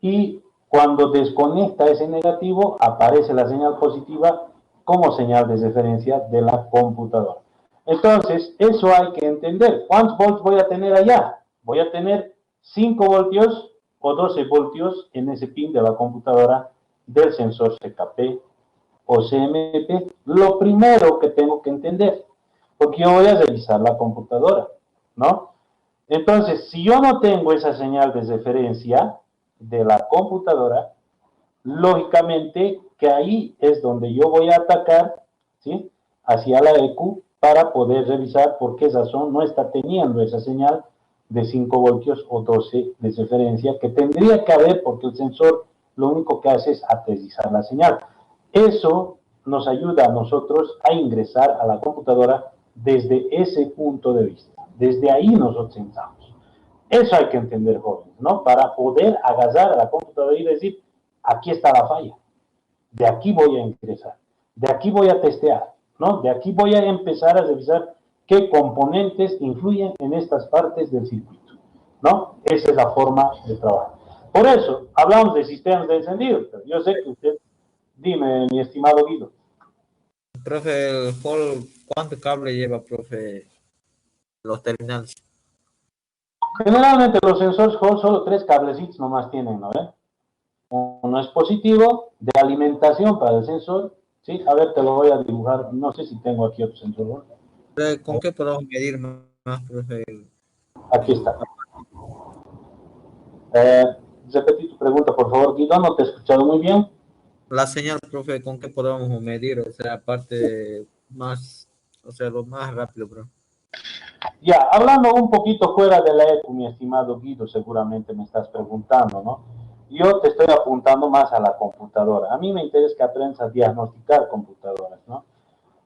Y cuando desconecta ese negativo, aparece la señal positiva como señal de referencia de la computadora. Entonces, eso hay que entender. ¿Cuántos volts voy a tener allá? Voy a tener 5 voltios o 12 voltios en ese pin de la computadora del sensor CKP o CMP. Lo primero que tengo que entender, porque yo voy a revisar la computadora, ¿no? Entonces, si yo no tengo esa señal de referencia de la computadora, Lógicamente que ahí es donde yo voy a atacar, ¿sí?, hacia la EQ para poder revisar por qué razón no está teniendo esa señal de 5 voltios o 12 de referencia que tendría que haber, porque el sensor lo único que hace es aterrizar la señal. Eso nos ayuda a nosotros a ingresar a la computadora desde ese punto de vista. Desde ahí nosotros entramos. Eso hay que entender, jóvenes, ¿no? Para poder agarrar a la computadora y decir, aquí está la falla. De aquí voy a ingresar. De aquí voy a testear, ¿no? De aquí voy a empezar a revisar qué componentes influyen en estas partes del circuito, ¿no? Esa es la forma de trabajar. Por eso, hablamos de sistemas de encendido, pero yo sé que usted, dime, mi estimado Guido. Profe, el hall, ¿cuánto cable lleva, profe, los terminales? Generalmente los sensores Hall solo 3 cablecitos nomás tienen, ¿no? Uno es positivo, de alimentación para el sensor, ¿sí? A ver, te lo voy a dibujar, no sé si tengo aquí otro sensor. ¿Con qué podemos medir más, profe? Aquí está. Repetí tu pregunta, por favor, Guido, no te he escuchado muy bien. La señal, profe, ¿con qué podemos medir? O sea, aparte más, o sea, lo más rápido, profe. Ya, hablando un poquito fuera de la EQ, mi estimado Guido, seguramente me estás preguntando, ¿no? Yo te estoy apuntando más a la computadora. A mí me interesa que aprendas a diagnosticar computadoras, ¿no?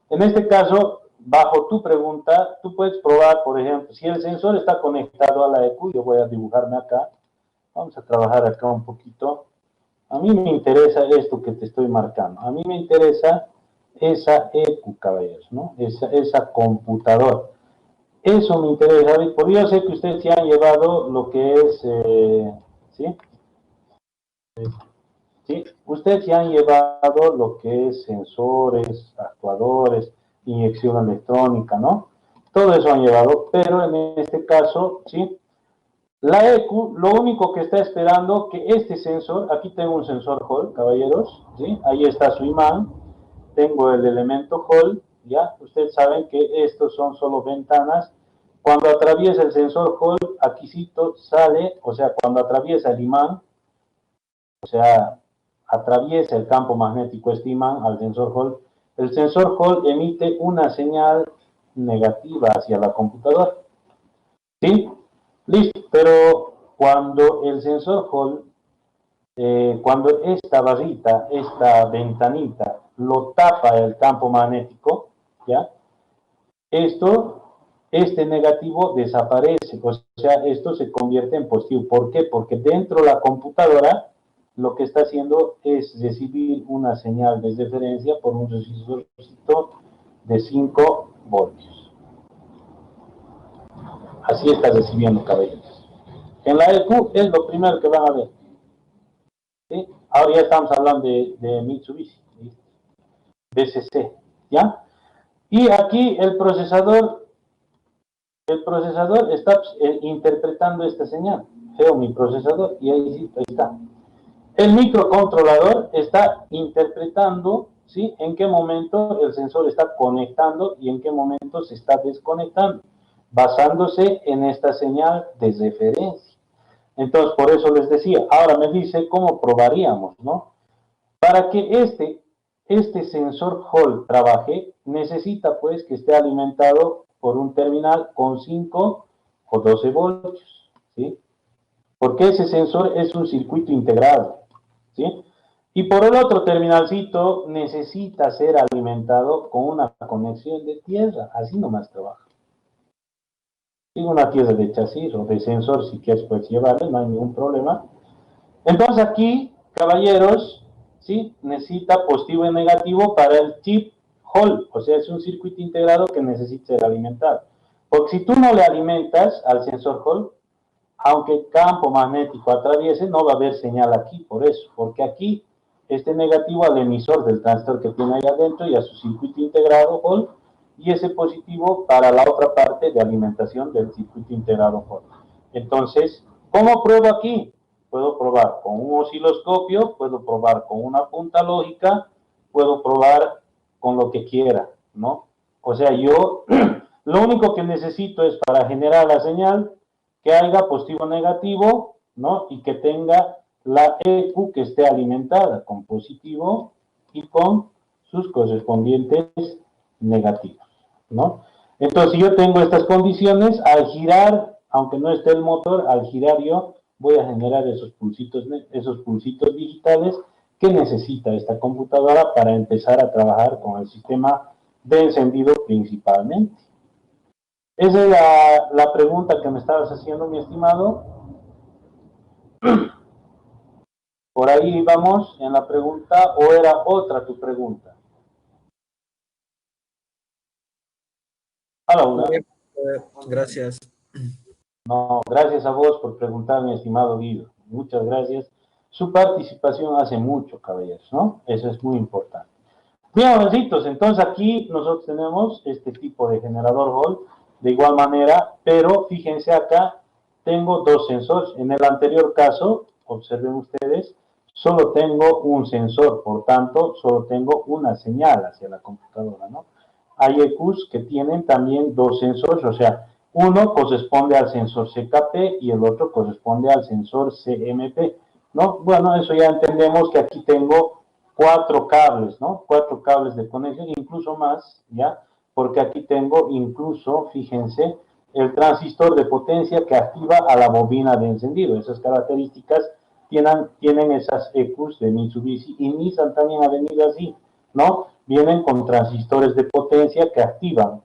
En este caso, bajo tu pregunta, tú puedes probar, por ejemplo, si el sensor está conectado a la EQ, yo voy a dibujarme acá. Vamos a trabajar acá un poquito. A mí me interesa esto que te estoy marcando. A mí me interesa esa EQ, caballeros, ¿no? Esa computadora. Eso me interesa, porque yo sé que ustedes se han llevado lo que es, ¿sí? ¿Sí? Ustedes se han llevado lo que es sensores, actuadores, inyección electrónica, ¿no? Todo eso han llevado, pero en este caso, ¿sí? La EQ, lo único que está esperando que este sensor, aquí tengo un sensor Hall, caballeros, ¿sí? Ahí está su imán, tengo el elemento Hall, ¿ya? Ustedes saben que estos son solo ventanas. Cuando atraviesa el sensor Hall, aquícito sale, o sea, cuando atraviesa el imán, o sea, atraviesa el campo magnético este imán al sensor Hall, el sensor Hall emite una señal negativa hacia la computadora, ¿sí? Listo, pero cuando el sensor Hall, cuando esta barrita, esta ventanita, lo tapa el campo magnético, ¿ya? Este negativo desaparece, o sea, esto se convierte en positivo. ¿Por qué? Porque dentro de la computadora lo que está haciendo es recibir una señal de referencia por un resistor de 5 voltios. Así está recibiendo, caballeros. En la EQ es lo primero que van a ver, ¿sí? Ahora ya estamos hablando de Mitsubishi, ¿sí? BCC, ¿ya? Y aquí el procesador está interpretando esta señal. Veo mi procesador y ahí está. El microcontrolador está interpretando, ¿sí?, en qué momento el sensor está conectando y en qué momento se está desconectando, basándose en esta señal de referencia. Entonces, por eso les decía, ahora me dice cómo probaríamos, ¿no? Para que este sensor Hall trabaje, necesita pues que esté alimentado por un terminal con 5 o 12 voltios, ¿sí? Porque ese sensor es un circuito integrado, ¿sí? Y por el otro terminalcito necesita ser alimentado con una conexión de tierra, así nomás trabaja. Y una tierra de chasis o de sensor, si quieres puedes llevarle, no hay ningún problema. Entonces aquí, caballeros, ¿sí?, necesita positivo y negativo para el chip Hall, o sea, es un circuito integrado que necesita ser alimentado. Porque si tú no le alimentas al sensor Hall, aunque el campo magnético atraviese, no va a haber señal aquí, por eso, porque aquí este negativo al emisor del transistor que tiene ahí adentro y a su circuito integrado Hall, y ese positivo para la otra parte de alimentación del circuito integrado Hall. Entonces, ¿cómo pruebo aquí? Puedo probar con un osciloscopio, puedo probar con una punta lógica, puedo probar con lo que quiera, ¿no? O sea, yo lo único que necesito es para generar la señal que haya positivo o negativo, ¿no? Y que tenga la EQ que esté alimentada con positivo y con sus correspondientes negativos, ¿no? Entonces, si yo tengo estas condiciones, al girar, aunque no esté el motor, al girar yo voy a generar esos pulsitos digitales que necesita esta computadora para empezar a trabajar con el sistema de encendido principalmente. Esa es la pregunta que me estabas haciendo, mi estimado. Por ahí vamos en la pregunta, o era otra tu pregunta. Hola, Gracias. No, gracias a vos por preguntar, mi estimado Guido. Muchas gracias. Su participación hace mucho, caballeros, ¿no? Eso es muy importante. Bien, jovencitos, entonces aquí nosotros tenemos este tipo de generador Hall, de igual manera, pero fíjense acá, tengo dos sensores. En el anterior caso, observen ustedes, solo tengo un sensor, por tanto, solo tengo una señal hacia la computadora, ¿no? Hay EQs que tienen también dos sensores, o sea, uno corresponde al sensor CKP y el otro corresponde al sensor CMP, ¿no? Bueno, eso ya entendemos que aquí tengo 4 cables, ¿no? 4 cables de conexión, incluso más, ¿ya? Porque aquí tengo incluso, fíjense, el transistor de potencia que activa a la bobina de encendido. Esas características tienen esas EQs de Mitsubishi y Nissan también ha venido así, ¿no? Vienen con transistores de potencia que activan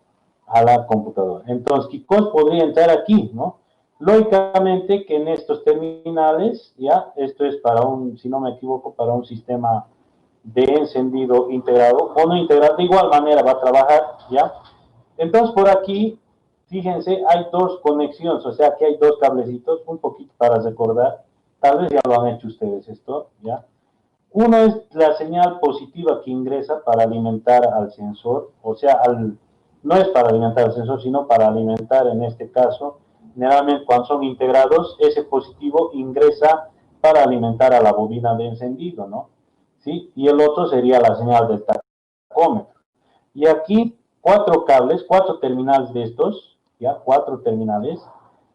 a la computadora. Entonces, ¿qué cosa podría entrar aquí, no? Lógicamente que en estos terminales, ya, esto es para un, si no me equivoco, para un sistema de encendido integrado o no integrado, de igual manera va a trabajar, ya. Entonces, por aquí, fíjense, hay dos conexiones, o sea, que hay dos cablecitos, un poquito para recordar, tal vez ya lo han hecho ustedes esto, ya. Uno es la señal positiva que ingresa para alimentar al sensor, o sea, no es para alimentar al sensor, sino para alimentar, en este caso, generalmente cuando son integrados, ese positivo ingresa para alimentar a la bobina de encendido, ¿no? ¿Sí? Y el otro sería la señal del tacómetro. Y aquí, 4 cables, 4 terminales de estos, ¿ya? 4 terminales,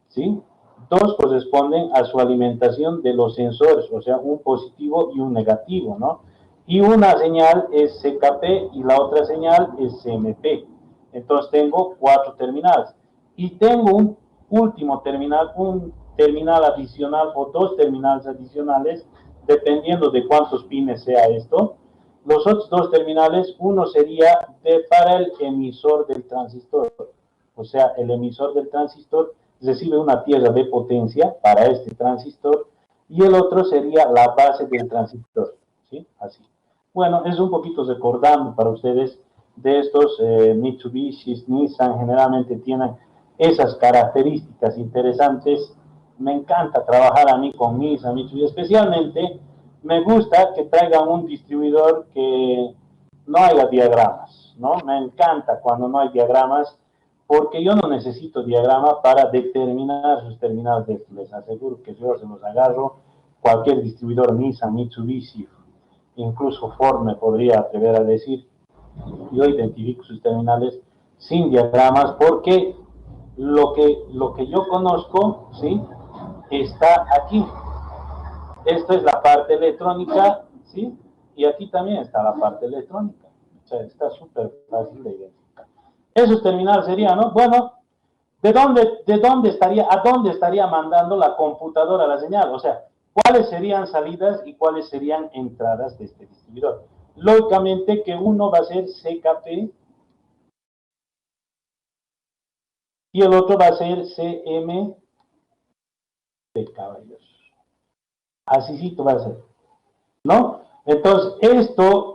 ¿sí? 2 corresponden a su alimentación de los sensores, o sea, un positivo y un negativo, ¿no? Y una señal es CKP y la otra señal es CMP. Entonces tengo 4 terminales. Y tengo un último terminal, un terminal adicional o 2 terminales adicionales, dependiendo de cuántos pines sea esto. Los otros 2 terminales, uno sería para el emisor del transistor. O sea, el emisor del transistor recibe una tierra de potencia para este transistor y el otro sería la base del transistor, ¿sí? Así. Bueno, es un poquito recordando para ustedes de estos Mitsubishi, Nissan, generalmente tienen esas características interesantes. Me encanta trabajar a mí con Nissan, Mitsubishi, especialmente me gusta que traigan un distribuidor que no haya diagramas, ¿no? Me encanta cuando no hay diagramas, porque yo no necesito diagrama para determinar sus terminales de esto. Les aseguro que yo se los agarro, cualquier distribuidor Nissan, Mitsubishi, incluso Ford me podría atrever a decir, yo identifico sus terminales sin diagramas porque lo que yo conozco, ¿sí? Está aquí. Esto es la parte electrónica, ¿sí? Y aquí también está la parte electrónica. O sea, está súper fácil de identificar. Esos terminales serían, ¿no? Bueno, ¿de dónde estaría, a dónde estaría mandando la computadora la señal? O sea, ¿cuáles serían salidas y cuáles serían entradas de este distribuidor? Lógicamente que uno va a ser CKP y el otro va a ser CMP, caballeros. Así va a ser, ¿no? Entonces,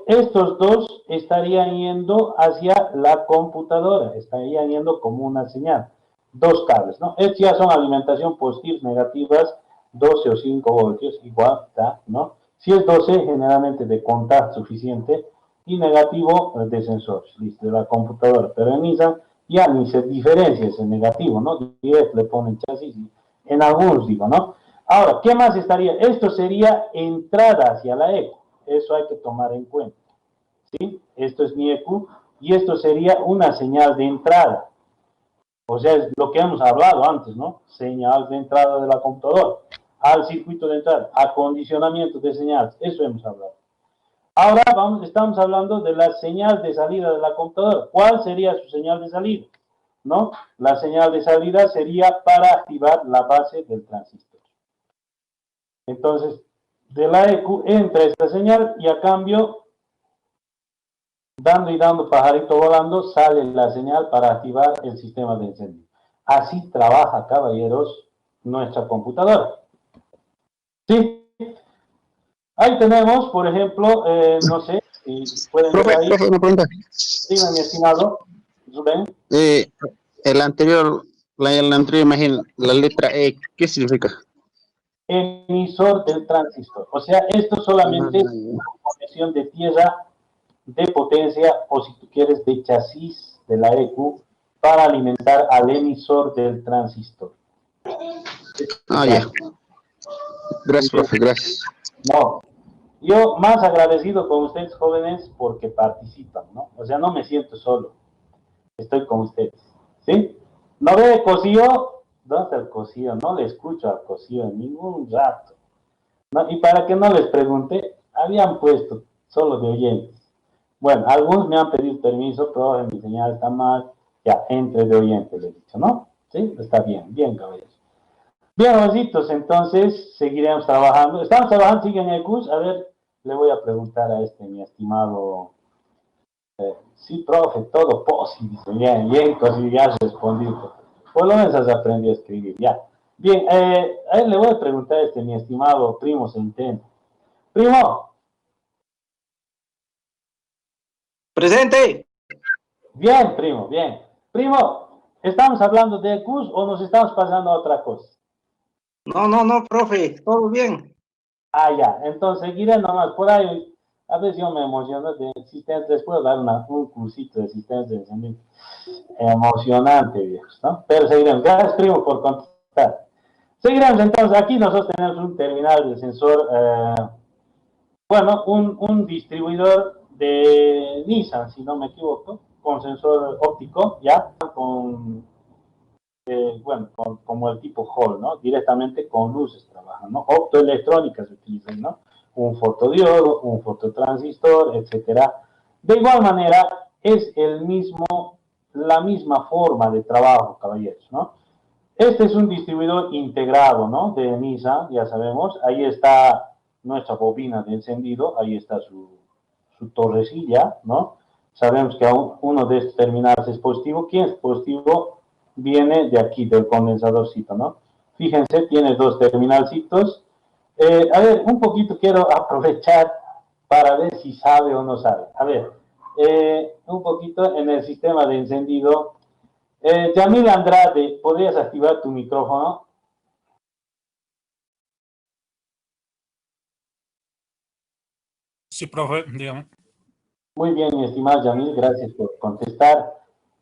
estos dos estarían yendo hacia la computadora, estarían yendo como una señal. 2 cables, ¿no? Estos ya son alimentación positivas, negativas, 12 o 5 voltios, igual, ¿no? Si es 12, generalmente de contacto suficiente, y negativo de sensores, listo, de la computadora. Pero en Nissan ya ni se diferencia ese negativo, ¿no? Directo le ponen chasis, en algunos digo, ¿no? Ahora, ¿qué más estaría? Esto sería entrada hacia la EQ. Eso hay que tomar en cuenta, ¿sí? Esto es mi EQ y esto sería una señal de entrada. O sea, es lo que hemos hablado antes, ¿no? Señal de entrada de la computadora. al circuito de entrada, acondicionamiento de señales, eso hemos hablado. Ahora estamos hablando de la señal de salida de la computadora. ¿Cuál sería su señal de salida? ¿No? La señal de salida sería para activar la base del transistor. Entonces, de la EQ entra esta señal y a cambio, dando y dando, pajarito volando, sale la señal para activar el sistema de encendido. Así trabaja, caballeros, nuestra computadora. ¿Sí? Ahí tenemos, por ejemplo, no sé, si pueden ver ahí. Profe, una pregunta. Dígame, mi estimado Rubén. El anterior imagen, la letra E, ¿qué significa? Emisor del transistor. O sea, esto solamente es una conexión de tierra, de potencia, o si tú quieres, de chasis de la EQ, para alimentar al emisor del transistor. Ya. Gracias, profe, gracias. No, yo más agradecido con ustedes, jóvenes, porque participan, ¿no? O sea, no me siento solo, estoy con ustedes, ¿sí? ¿No ve Cosío? ¿Dónde está el Cosío? No le escucho al Cosío en ningún rato, ¿no? Y para que no les pregunte, habían puesto solo de oyentes. Bueno, algunos me han pedido permiso, pero mi señal está mal, ya, entre de oyentes, le he dicho, ¿no? ¿Sí? Está bien, bien, caballeros. Bien, jovencitos, entonces seguiremos trabajando. Estamos trabajando, siguen en el curso. A ver, le voy a preguntar a mi estimado. Sí, profe, todo posible. Bien, bien, casi ya has respondido. Por lo menos has aprendido a escribir, ya. Bien, a él le voy a preguntar a mi estimado primo Centeno. Primo. Presente. Bien, primo, bien. Primo, ¿estamos hablando de EQs o nos estamos pasando a otra cosa? No, profe, todo bien. Ya, entonces seguiré nomás por ahí. A veces yo me emociono de existencia, les puedo dar un cursito de existencia de encendido. Emocionante, viejos, ¿no? Pero seguiremos. Gracias, primo, por contestar. Seguiremos entonces. Aquí nosotros tenemos un terminal de sensor, bueno, un distribuidor de Nissan, si no me equivoco, con sensor óptico, ya, bueno, como el tipo Hall, ¿no? Directamente con luces trabajan, ¿no? Optoelectrónica se utilizan, ¿no? Un fotodiodo, un fototransistor, etcétera. De igual manera, es la misma forma de trabajo, caballeros, ¿no? Este es un distribuidor integrado, ¿no? De Nissan, ya sabemos. Ahí está nuestra bobina de encendido, ahí está su torrecilla, ¿no? Sabemos que uno de estos terminales es positivo. ¿Quién es positivo? Viene de aquí, del condensadorcito, ¿no? Fíjense, tiene dos terminalcitos. A ver, un poquito quiero aprovechar para ver si sabe o no sabe. A ver, un poquito en el sistema de encendido. Yamil Andrade, ¿podrías activar tu micrófono? Sí, profe, dígame. Muy bien, mi estimado Yamil, gracias por contestar.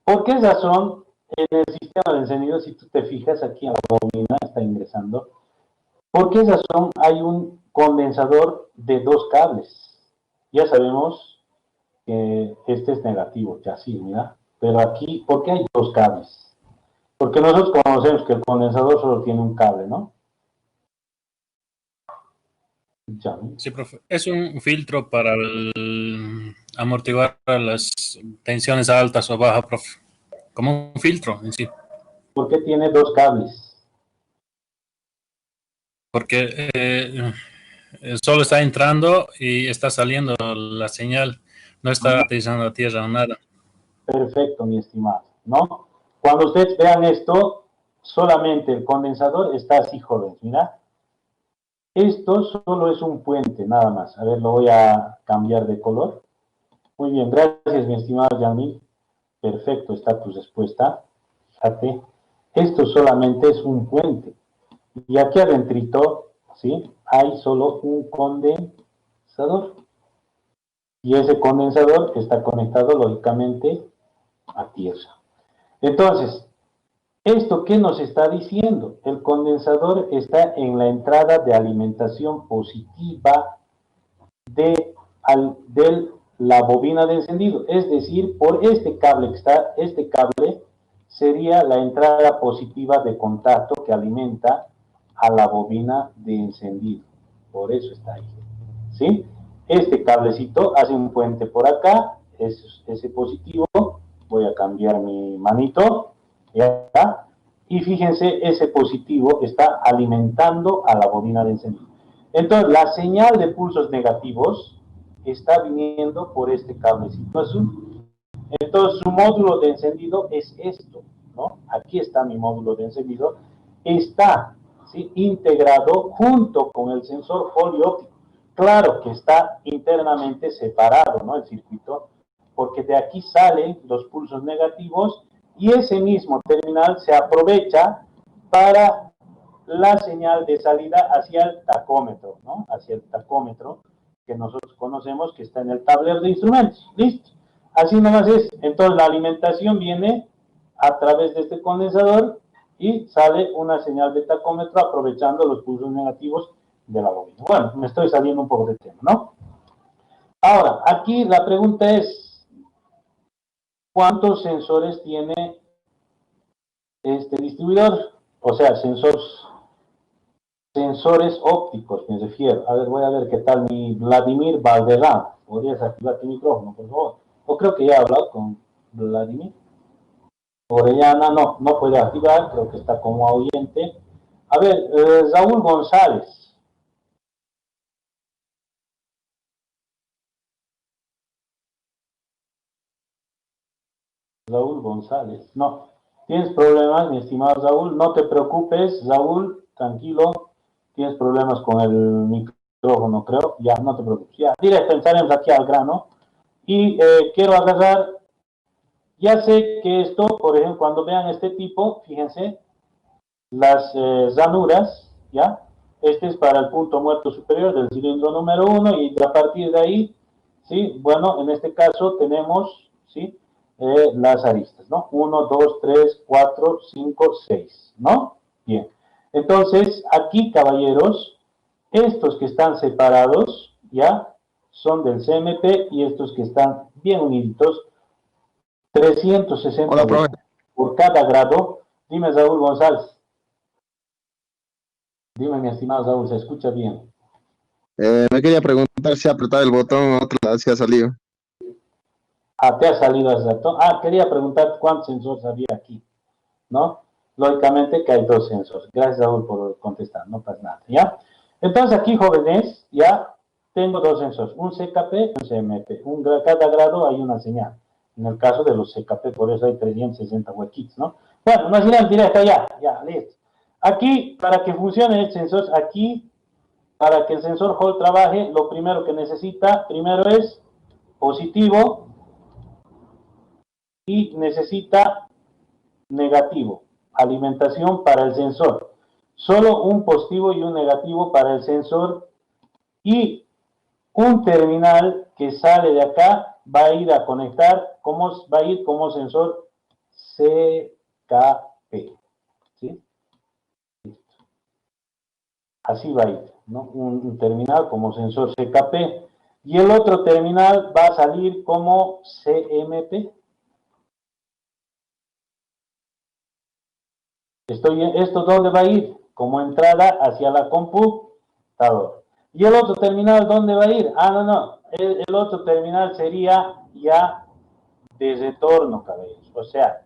¿Por qué razón en el sistema de encendido, si tú te fijas aquí en la bobina, está ingresando, por qué razón hay un condensador de dos cables? Ya sabemos que este es negativo, ya sí, mira, pero aquí, ¿por qué hay dos cables? Porque nosotros conocemos que el condensador solo tiene un cable, ¿no? Yamil. Sí, profe. Es un filtro para amortiguar las tensiones altas o bajas, profe. Como un filtro en sí. ¿Por qué tiene dos cables? Porque solo está entrando y está saliendo la señal. No está aterrizando a tierra o nada. Perfecto, mi estimado, ¿no? Cuando ustedes vean esto, solamente el condensador está así, jóvenes, mira. Esto solo es un puente, nada más. A ver, lo voy a cambiar de color. Muy bien, gracias, mi estimado Yamil. Perfecto, está tu respuesta. Fíjate, esto solamente es un puente. Y aquí adentrito, ¿sí? Hay solo un condensador. Y ese condensador está conectado, lógicamente, a tierra. Entonces, ¿esto qué nos está diciendo? El condensador está en la entrada de alimentación positiva de la bobina de encendido. Es decir, por este cable que está, este cable sería la entrada positiva de contacto que alimenta a la bobina de encendido. Por eso está ahí. ¿Sí? Este cablecito hace un puente por acá, ese positivo, voy a cambiar mi manito, ¿ya? Y fíjense, ese positivo está alimentando a la bobina de encendido. Entonces, la señal de pulsos negativos está viniendo por este cablecito azul. Entonces, su módulo de encendido es esto, ¿no? Aquí está mi módulo de encendido. Está, ¿sí?, integrado junto con el sensor folio óptico. Claro que está internamente separado, ¿no?, el circuito, porque de aquí salen los pulsos negativos y ese mismo terminal se aprovecha para la señal de salida hacia el tacómetro, ¿no? Hacia el tacómetro que nosotros conocemos que está en el tablero de instrumentos. ¿Listo? Así nomás es. Entonces la alimentación viene a través de este condensador y sale una señal de tacómetro aprovechando los pulsos negativos de la bobina. Bueno, me estoy saliendo un poco del tema, ¿no? Ahora, aquí la pregunta es, ¿cuántos sensores tiene este distribuidor? O sea, sensores ópticos, me refiero. A ver, voy a ver qué tal mi Vladimir Valderrama. ¿Podrías activar tu micrófono, por favor? O creo que ya he hablado con Vladimir. Orellana, no puede activar, creo que está como oyente. A ver, Raúl González. Raúl González, no. ¿Tienes problemas, mi estimado Raúl? No te preocupes, Raúl, tranquilo. Tienes problemas con el micrófono, creo. Ya, no te preocupes. Ya, directo, entraremos aquí al grano. Y quiero agarrar, ya sé que esto, por ejemplo, cuando vean este tipo, fíjense, las ranuras, ¿ya? Este es para el punto muerto superior del cilindro número 1 y a partir de ahí, ¿sí? Bueno, en este caso tenemos, ¿sí?, las aristas, ¿no? 1, 2, 3, 4, 5, 6, ¿no? Bien. Entonces, aquí, caballeros, estos que están separados, ¿ya?, son del CMP y estos que están bien unidos, 360 por cada grado. Dime, Raúl González. Dime, mi estimado Raúl, ¿se escucha bien? Me quería preguntar si apretar el botón otra vez, si ha salido. Ah, te ha salido hace rato. Ah, quería preguntar cuántos sensores había aquí, ¿no? Lógicamente que hay 2 sensores. Gracias, Raúl, por contestar, no pasa nada, ¿ya? Entonces aquí, jóvenes, ya tengo 2 sensores, un CKP y un CMP. Cada grado hay una señal. En el caso de los CKP, por eso hay 360 huequitos, ¿no? Bueno, nos irán directo ya, listo. Aquí, para que funcione el sensor, aquí, para que el sensor Hall trabaje, lo primero que necesita, primero es positivo y necesita negativo, alimentación para el sensor. Solo un positivo y un negativo para el sensor y un terminal que sale de acá va a ir a conectar, va a ir como sensor CKP, ¿sí? Así va a ir, ¿no? Un terminal como sensor CKP y el otro terminal va a salir como CMP. ¿Esto dónde va a ir? Como entrada hacia la computadora. ¿Y el otro terminal dónde va a ir? Ah, no. El otro terminal sería ya de retorno, caballeros. O sea,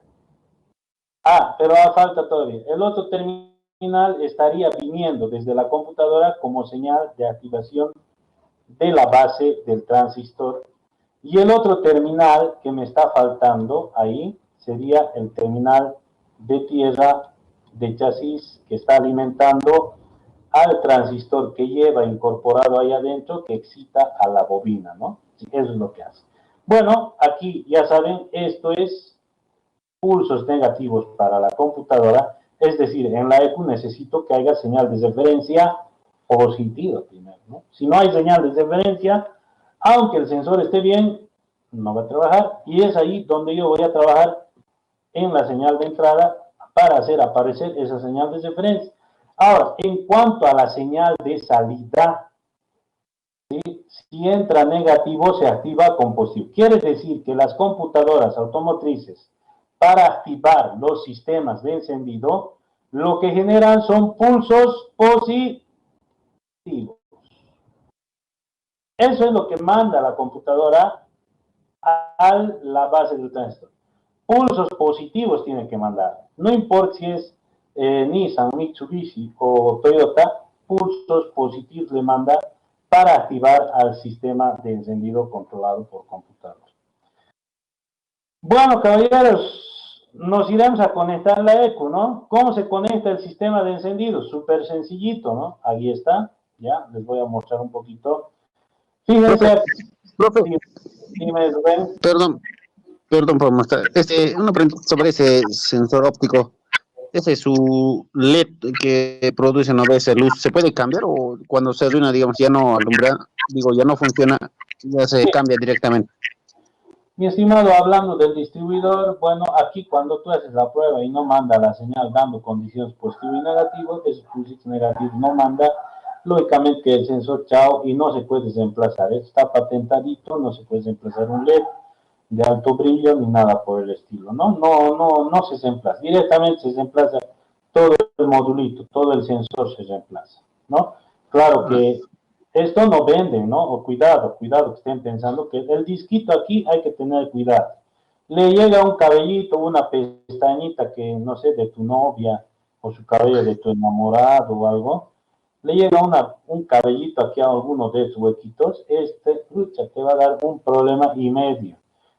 pero falta todavía. El otro terminal estaría viniendo desde la computadora como señal de activación de la base del transistor. Y el otro terminal que me está faltando ahí sería el terminal de tierra de chasis que está alimentando al transistor que lleva incorporado ahí adentro que excita a la bobina, ¿no? Eso es lo que hace. Bueno, aquí ya saben, esto es pulsos negativos para la computadora, es decir, en la ECU necesito que haya señal de referencia positiva primero, ¿no? Si no hay señal de referencia, aunque el sensor esté bien, no va a trabajar y es ahí donde yo voy a trabajar en la señal de entrada para hacer aparecer esa señal de referencia. Ahora, en cuanto a la señal de salida, ¿sí?, si entra negativo se activa con positivo. Quiere decir que las computadoras automotrices, para activar los sistemas de encendido, lo que generan son pulsos positivos. Eso es lo que manda la computadora a la base del transistor. Pulsos positivos tiene que mandar. No importa si es Nissan, Mitsubishi o Toyota, pulsos positivos le manda para activar al sistema de encendido controlado por computador. Bueno, caballeros, nos iremos a conectar la ECU, ¿no? ¿Cómo se conecta el sistema de encendido? Súper sencillito, ¿no? Ahí está, ya, les voy a mostrar un poquito. Fíjense, Profe, dime, Rubén. perdón por mostrar. Una pregunta sobre ese sensor óptico. Ese es su LED que produce a veces luz. ¿Se puede cambiar o cuando se arruina, digamos, ya no alumbra, digo, ya no funciona, ya se cambia directamente? Mi estimado, hablando del distribuidor, bueno, aquí cuando tú haces la prueba y no manda la señal dando condiciones positivo y negativo, esos pulsos negativos no manda, lógicamente que el sensor chao y no se puede reemplazar. Está patentadito, no se puede reemplazar un LED de alto brillo ni nada por el estilo, ¿no? No se reemplaza. Directamente se reemplaza todo el modulito, todo el sensor se reemplaza, ¿no? Claro que esto no vende, ¿no? O cuidado que estén pensando que el disquito aquí hay que tener cuidado. Le llega un cabellito, una pestañita que, no sé, de tu novia o su cabello de tu enamorado o algo, le llega un cabellito aquí a alguno de esos huequitos, lucha, te va a dar un problema y medio.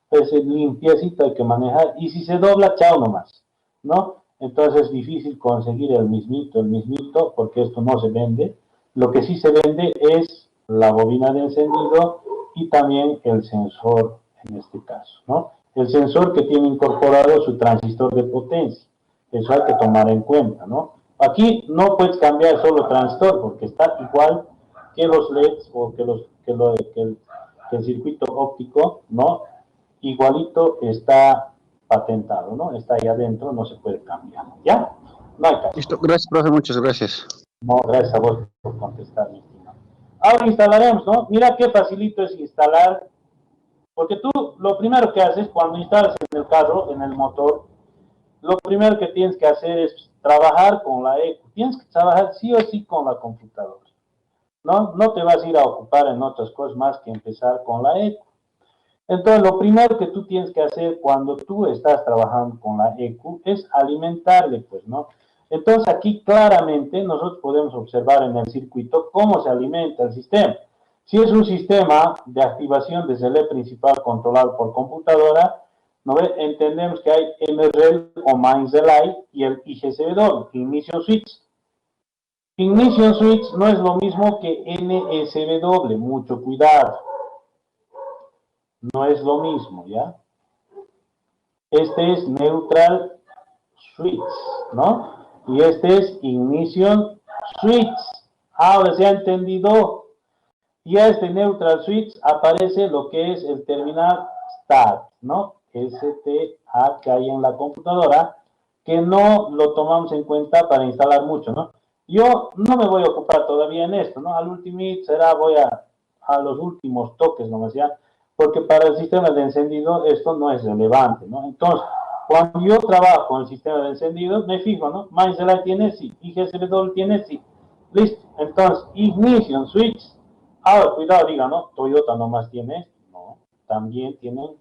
Entonces, limpiecito hay que manejar, y si se dobla, chao nomás, ¿no? Entonces es difícil conseguir el mismito, porque esto no se vende. Lo que sí se vende es la bobina de encendido y también el sensor, en este caso, ¿no? El sensor que tiene incorporado su transistor de potencia. Eso hay que tomar en cuenta, ¿no? Aquí no puedes cambiar solo transistor, porque está igual que los LEDs o que el circuito óptico, ¿no? Igualito está patentado, ¿no? Está ahí adentro, no se puede cambiar, ¿ya? No hay caso. Listo, gracias, profe, muchas gracias. No, gracias a vos por contestar, mi estimado. Ahora instalaremos, ¿no? Mira qué facilito es instalar, porque tú lo primero que haces cuando instalas en el carro, en el motor, lo primero que tienes que hacer es trabajar con la ECU. Tienes que trabajar sí o sí con la computadora, ¿no? No te vas a ir a ocupar en otras cosas más que empezar con la ECU. Entonces, lo primero que tú tienes que hacer cuando tú estás trabajando con la ECU es alimentarle, pues, ¿no? Entonces, aquí claramente nosotros podemos observar en el circuito cómo se alimenta el sistema. Si es un sistema de activación desde el LED principal controlado por computadora, ¿no ve? Entendemos que hay MREL o Mains Relay y el IGCW, Ignition Switch. Ignition Switch no es lo mismo que NSW, mucho cuidado. No es lo mismo, ¿ya? Este es Neutral Switch, ¿no? Y este es Ignition Switch. Ahora se ha entendido. Y a este Neutral Switch aparece lo que es el terminal STAT, ¿no? STA que hay en la computadora, que no lo tomamos en cuenta para instalar mucho, ¿no? Yo no me voy a ocupar todavía en esto, ¿no? Al último voy a los últimos toques, ¿no? Porque para el sistema de encendido esto no es relevante, ¿no? Entonces, cuando yo trabajo con el sistema de encendido, me fijo, ¿no? Mains Relay tiene sí, IGSW tiene sí. Listo. Entonces, Ignition Switch. Ahora, cuidado, diga, ¿no? Toyota nomás tiene esto. No, también tienen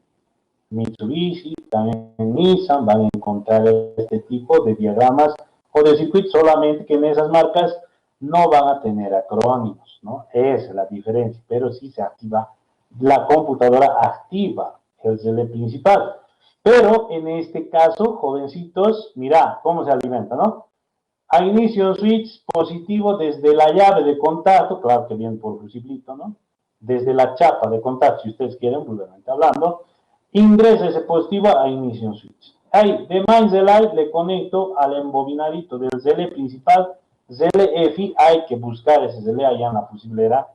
Mitsubishi, también Nissan, van a encontrar este tipo de diagramas o de circuitos, solamente que en esas marcas no van a tener acrónimos, ¿no? Esa es la diferencia, pero sí se activa, la computadora activa el relé principal. Pero en este caso, jovencitos, mira cómo se alimenta, ¿no? A inicio switch positivo desde la llave de contacto, claro que viene por fusiblito, ¿no? Desde la chapa de contacto, si ustedes quieren, vulgarmente hablando, ingresa ese positivo a inicio switch. Ahí, de Mains Relay le conecto al embobinadito del relé principal, relé EFI, hay que buscar ese relé allá en la fusiblera,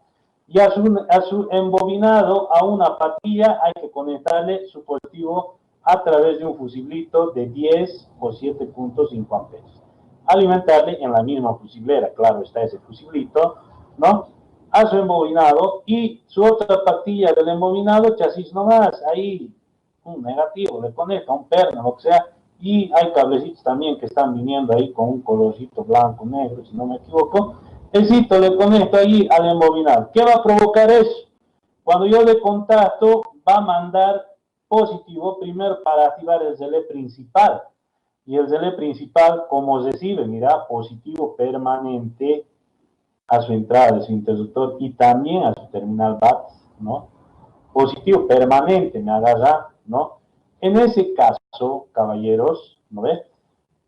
y a su embobinado, a una patilla, hay que conectarle su positivo a través de un fusiblito de 10 o 7.5 amperes. Alimentarle en la misma fusiblera, claro, está ese fusiblito, ¿no? A su embobinado y su otra patilla del embobinado, chasis nomás, ahí, un negativo, le conecta un perno, lo que sea, y hay cablecitos también que están viniendo ahí con un colorcito blanco, negro, si no me equivoco. Éxito le conecto ahí al embobinado. ¿Qué va a provocar eso? Cuando yo le contacto, va a mandar positivo primero para activar el relé principal. Y el relé principal, como recibe, mira, positivo permanente a su entrada de su interruptor y también a su terminal BAT, ¿no? Positivo permanente, me agarra, ¿no? En ese caso, caballeros, ¿no ves?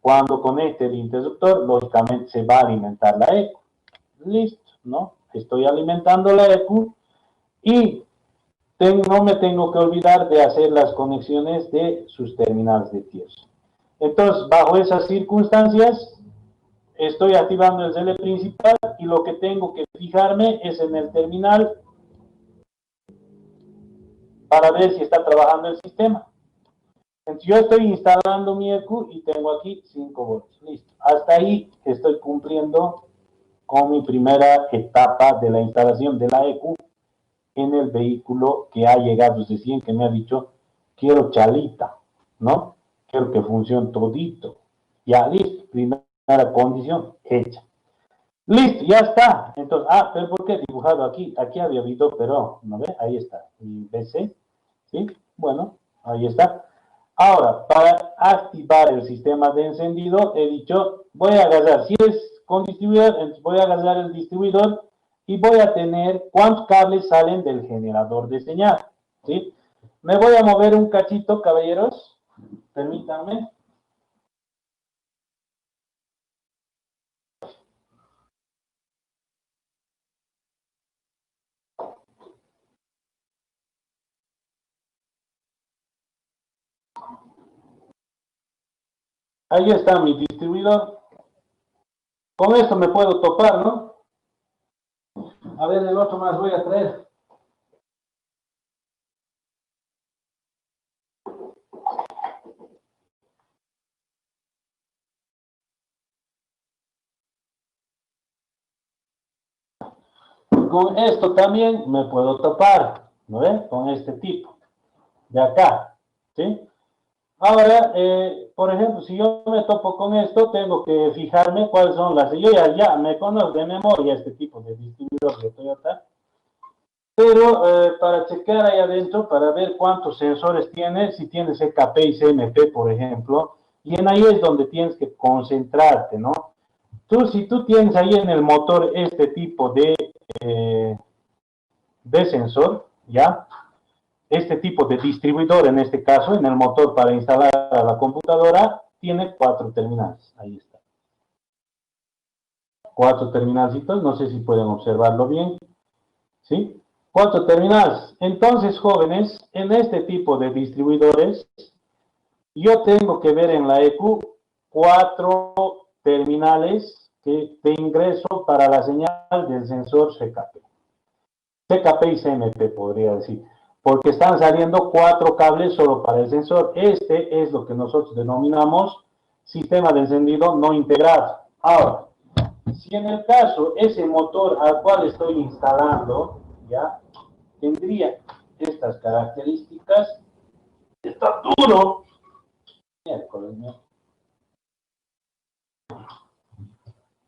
Cuando conecte el interruptor, lógicamente se va a alimentar la ECU. Listo, ¿no? Estoy alimentando la ECU y no me tengo que olvidar de hacer las conexiones de sus terminales de tierra. Entonces, bajo esas circunstancias, estoy activando el relé principal y lo que tengo que fijarme es en el terminal para ver si está trabajando el sistema. Entonces, yo estoy instalando mi ECU y tengo aquí 5 volts. Listo. Hasta ahí estoy cumpliendo con mi primera etapa de la instalación de la ECU en el vehículo que ha llegado recién, que me ha dicho, quiero chalita, ¿no? Quiero que funcione todito. Ya, listo. Primera condición hecha. Listo, ya está. Entonces, pero ¿por qué he dibujado aquí? Aquí había habido, pero, ¿no ve? Ahí está. Mi BC, ¿sí? Bueno, ahí está. Ahora, para activar el sistema de encendido, he dicho, voy a agarrar, si es con distribuidor, voy a agarrar el distribuidor y voy a tener cuántos cables salen del generador de señal, ¿sí? Me voy a mover un cachito, caballeros, permítanme. Ahí está mi distribuidor. Con esto me puedo topar, ¿no? A ver, el otro más voy a traer. Con esto también me puedo topar, ¿no ven? Con este tipo de acá, ¿sí? Ahora, por ejemplo, si yo me topo con esto, tengo que fijarme cuáles son las... Yo ya me conozco de memoria este tipo de distribuidor de Toyota, pero para checar ahí adentro, para ver cuántos sensores tiene, si tiene CKP y CMP, por ejemplo, y en ahí es donde tienes que concentrarte, ¿no? Si tú tienes ahí en el motor este tipo de sensor, ¿ya? Este tipo de distribuidor, en este caso, en el motor para instalar a la computadora, tiene 4 terminales. Ahí está. 4 terminalcitos, no sé si pueden observarlo bien. ¿Sí? 4 terminales. Entonces, jóvenes, en este tipo de distribuidores, yo tengo que ver en la ECU 4 terminales de ingreso para la señal del sensor CKP. CKP y CMP, podría decir. Porque están saliendo 4 cables solo para el sensor. Este es lo que nosotros denominamos sistema de encendido no integrado. Ahora, si en el caso ese motor al cual estoy instalando, ya, tendría estas características, está duro, miércoles,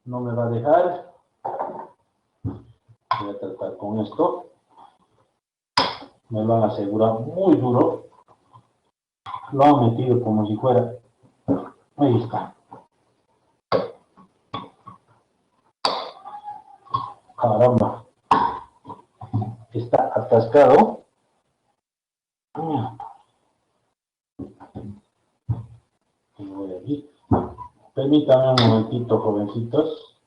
no me va a dejar, voy a tratar con esto, me lo han asegurado muy duro, lo han metido como si fuera, ahí está, caramba, está atascado. Permítanme un momentito, jovencitos.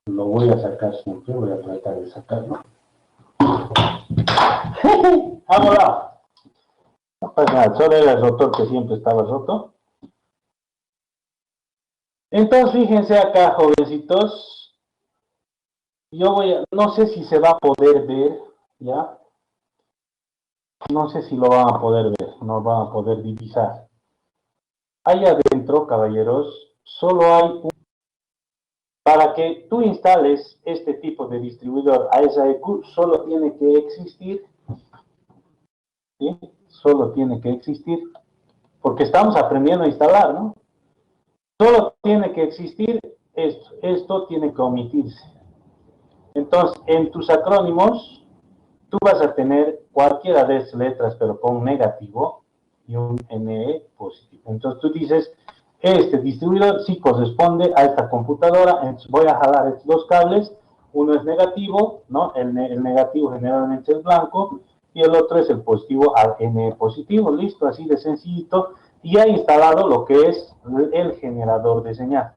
Lo voy a sacar siempre, voy a tratar de sacarlo. ¡Vámonos! No pasa nada, solo era el rotor que siempre estaba roto. Entonces, fíjense acá, jovencitos. Yo no sé si se va a poder ver, ¿ya? No sé si lo van a poder ver, no van a poder divisar. Ahí adentro, caballeros, solo hay para que tú instales este tipo de distribuidor a esa ECU, solo tiene que existir, ¿sí? Solo tiene que existir, porque estamos aprendiendo a instalar, ¿no? Solo tiene que existir esto tiene que omitirse. Entonces, en tus acrónimos, tú vas a tener cualquiera de estas letras, pero con negativo y un NE positivo. Entonces, tú dices, este distribuidor sí corresponde a esta computadora, entonces voy a jalar estos dos cables, uno es negativo, ¿no? El negativo generalmente es blanco, y el otro es el positivo al NE positivo, listo, así de sencillito, y ha instalado lo que es el generador de señal,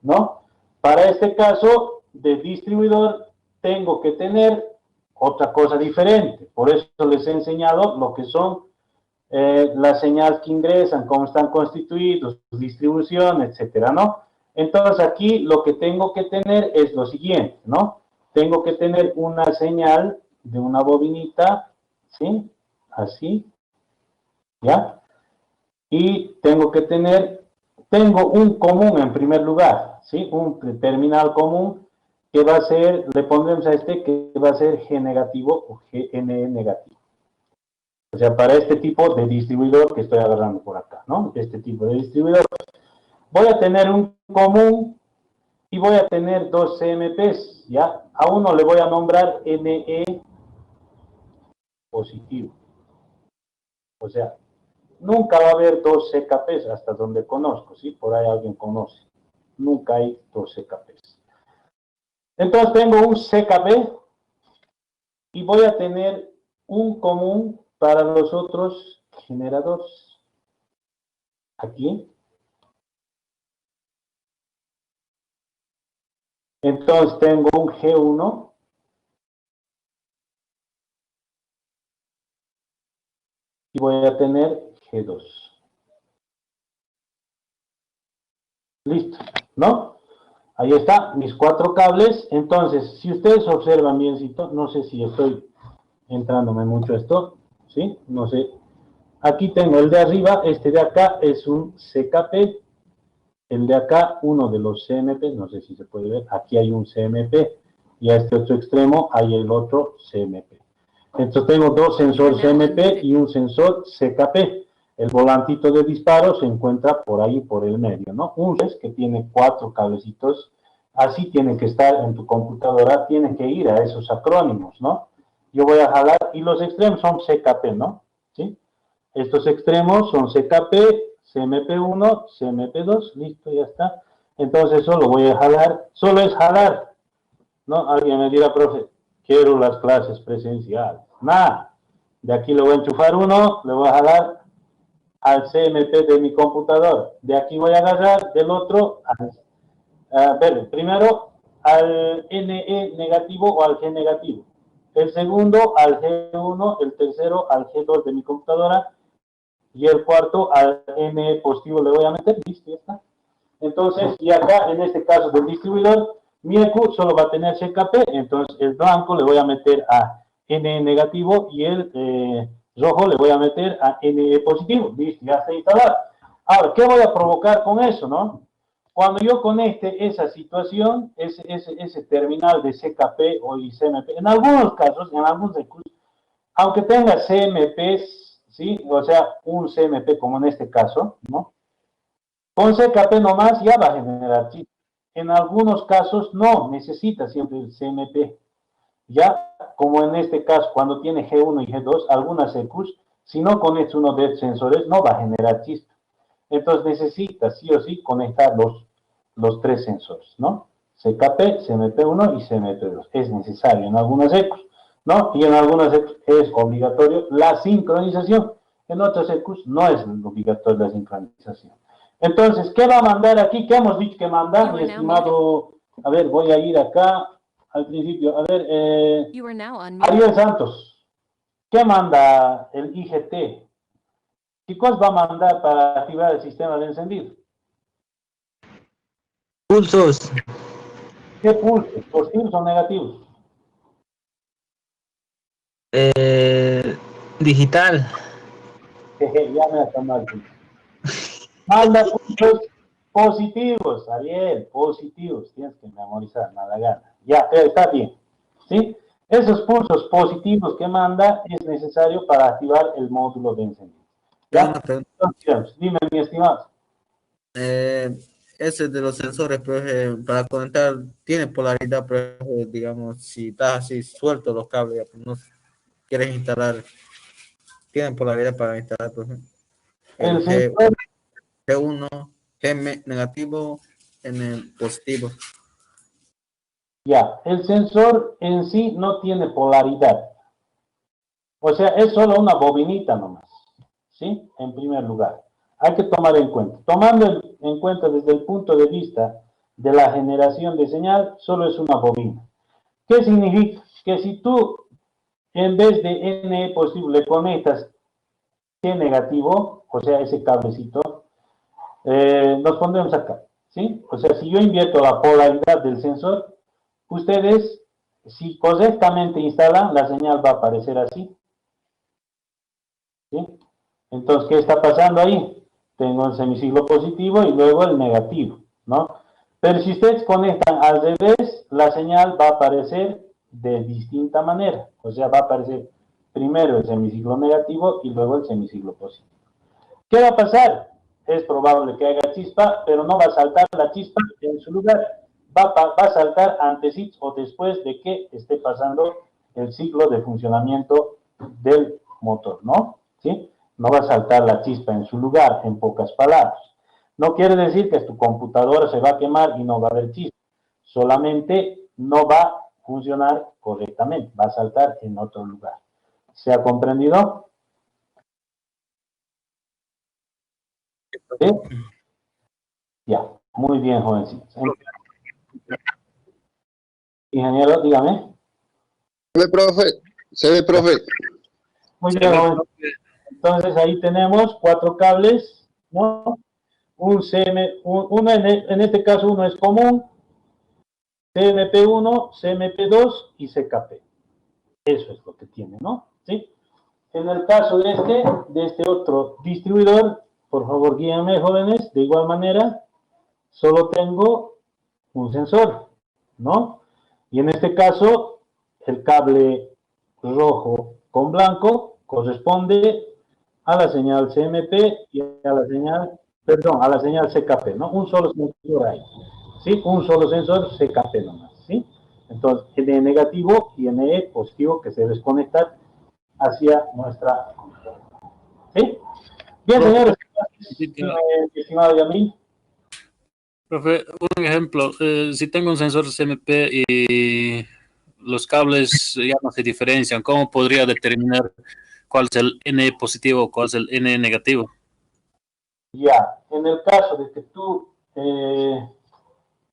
¿no? Para este caso de distribuidor, tengo que tener otra cosa diferente, por eso les he enseñado lo que son las señales que ingresan, cómo están constituidos, su distribución, etcétera, ¿no? Entonces aquí lo que tengo que tener es lo siguiente, ¿no? Tengo que tener una señal de una bobinita, ¿sí? Así, ¿ya? Y tengo que tener, tengo un común en primer lugar, ¿sí? Un terminal común que va a ser, le pondremos a este que va a ser G negativo o GN negativo. O sea, para este tipo de distribuidor que estoy agarrando por acá, ¿no? Este tipo de distribuidor. Voy a tener un común y voy a tener dos CMPs, ¿ya? A uno le voy a nombrar NE positivo. O sea, nunca va a haber dos CKPs hasta donde conozco, ¿sí? Por ahí alguien conoce. Nunca hay dos CKPs. Entonces tengo un CKP y voy a tener un común para los otros generadores. Aquí. Entonces tengo un G1 y voy a tener G2. Listo, ¿no? Ahí está, mis cuatro cables. Entonces, si ustedes observan biencito, no sé si estoy entrándome mucho esto, ¿sí? No sé. Aquí tengo el de arriba, este de acá es un CKP. El de acá, uno de los CMP, no sé si se puede ver, aquí hay un CMP, y a este otro extremo hay el otro CMP. Entonces tengo dos sensores CMP y un sensor CKP. El volantito de disparo se encuentra por ahí, por el medio, ¿no? Un es que tiene cuatro cablecitos, así tiene que estar en tu computadora, tiene que ir a esos acrónimos, ¿no? Yo voy a jalar, y los extremos son CKP, ¿no? ¿Sí? Estos extremos son CKP, CMP1, CMP2, listo, ya está. Entonces solo voy a jalar, solo es jalar, ¿no? Alguien me dirá, profe, quiero las clases presenciales. Nada, de aquí le voy a enchufar uno, le voy a jalar al CMP de mi computador. De aquí voy a agarrar del otro, a ver, primero al NE negativo o al G negativo. El segundo al G1, el tercero al G2 de mi computadora, y el cuarto al NE positivo le voy a meter, listo, ya está. Entonces, y acá en este caso del distribuidor, mi EQ solo va a tener CKP, entonces el blanco le voy a meter a NE negativo y el rojo le voy a meter a NE positivo, listo, ya está instalado. Ahora, ¿qué voy a provocar con eso, no? Cuando yo conecte esa situación, ese terminal de CKP o CMP, en algunos casos, en algunos EQs, aunque tenga CMPs, ¿sí? O sea, un CMP como en este caso, ¿no? Con CKP nomás ya va a generar chip. En algunos casos no, necesita siempre el CMP. Ya, como en este caso, cuando tiene G1 y G2, algunas EQs, si no conectas uno de estos sensores, no va a generar chispa. Entonces necesita sí o sí conectar los tres sensores, ¿no? CKP, CMP1 y CMP2. Es necesario en algunas EQs, ¿no? Y en algunas EQs es obligatorio la sincronización. En otras EQs no es obligatorio la sincronización. Entonces, ¿qué va a mandar aquí? ¿Qué hemos dicho que manda, mi estimado? A ver, voy a ir acá al principio. A ver, Ariel Santos, ¿qué manda el IGT? ¿Qué cosa va a mandar para activar el sistema de encendido? Pulsos. ¿Qué pulsos? ¿Positivos o negativos? Digital. Ya me ha mal. Manda pulsos positivos, Ariel, positivos. Tienes que memorizar, nada gana. Ya, está bien. ¿Sí? Esos pulsos positivos que manda es necesario para activar el módulo de encendido. ¿Ya? Una pregunta. Entonces, dime, mi estimado. Ese de los sensores, profe, para conectar, tiene polaridad, profe, digamos, si estás así suelto los cables, ya, pues, no quieres instalar, tienen polaridad para instalar, profe. El El sensor, G1, G negativo, N positivo. ya, el sensor en sí no tiene polaridad. O sea, es solo una bobinita nomás. ¿Sí? En primer lugar. Hay que tomar en cuenta. Tomando en cuenta desde el punto de vista de la generación de señal, solo es una bobina. ¿Qué significa? Que si tú en vez de NE positivo le conectas G negativo, o sea, ese cablecito, nos pondremos acá, ¿sí? O sea, si yo invierto la polaridad del sensor, ustedes, si correctamente instalan, la señal va a aparecer así, ¿sí? Entonces, ¿qué está pasando ahí? Tengo el semiciclo positivo y luego el negativo, ¿no? Pero si ustedes conectan al revés, la señal va a aparecer de distinta manera. O sea, va a aparecer primero el semiciclo negativo y luego el semiciclo positivo. ¿Qué va a pasar? Es probable que haga chispa, pero no va a saltar la chispa en su lugar. Va a saltar antes o después de que esté pasando el ciclo de funcionamiento del motor, ¿no? ¿Sí? No va a saltar la chispa en su lugar, en pocas palabras. No quiere decir que tu computadora se va a quemar y no va a haber chispa. Solamente no va a funcionar correctamente, va a saltar en otro lugar. ¿Se ha comprendido? ¿Sí? Ya, muy bien, jovencito. Ingeniero, dígame. Se ve, profe. Se ve, profe. Muy bien, joven. Entonces ahí tenemos 4 cables, ¿no? Un uno en este caso uno es común, CMP1, CMP2 y CKP. Eso es lo que tiene, ¿no? ¿Sí? En el caso de este otro distribuidor, por favor guíenme, jóvenes, de igual manera, solo tengo un sensor, ¿no? Y en este caso, el cable rojo con blanco corresponde a la señal CMP y a la señal, perdón, a la señal CKP, ¿no? Un solo sensor ahí, ¿sí? Un solo sensor CKP nomás, ¿sí? Entonces, NE negativo y NE positivo que se desconectan hacia nuestra computadora, ¿sí? Bien, señores, estimado Yamil. Profe, un ejemplo, si tengo un sensor CMP y los cables ya no se diferencian, ¿cómo podría determinar cuál es el N positivo o cuál es el N negativo? Ya, en el caso de que tú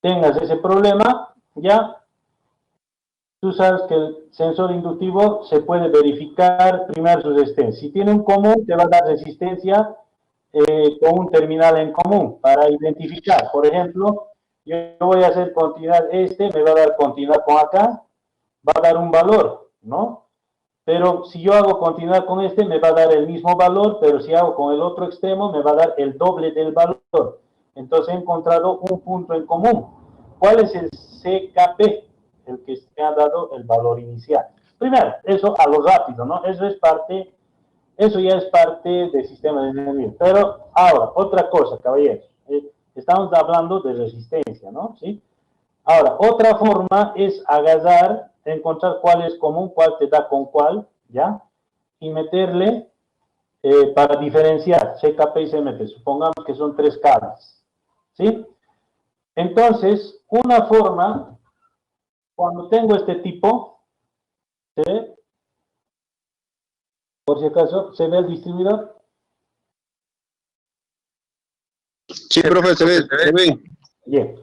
tengas ese problema, ya, tú sabes que el sensor inductivo se puede verificar primero su resistencia. Si tiene un común, te va a dar resistencia con un terminal en común para identificar. Por ejemplo, yo voy a hacer continuidad me va a dar continuidad con acá, va a dar un valor, ¿no? Pero si yo hago continuidad con me va a dar el mismo valor, pero si hago con el otro extremo, me va a dar el doble del valor. Entonces he encontrado un punto en común. ¿Cuál es el CKP? El que me ha dado el valor inicial. Primero, eso a lo rápido, ¿no? Eso ya es parte del sistema de ingeniería. Pero ahora, otra cosa, caballeros. Estamos hablando de resistencia, ¿no? ¿Sí? Ahora, otra forma es agarrar, encontrar cuál es común, cuál te da con cuál, ¿ya? Y meterle para diferenciar CKP y CMP. Supongamos que son 3 cables, ¿sí? Entonces, una forma, cuando tengo este tipo, ¿se ve? Por si acaso, ¿se ve el distribuidor? Sí, profe, se ve, se ve. Bien.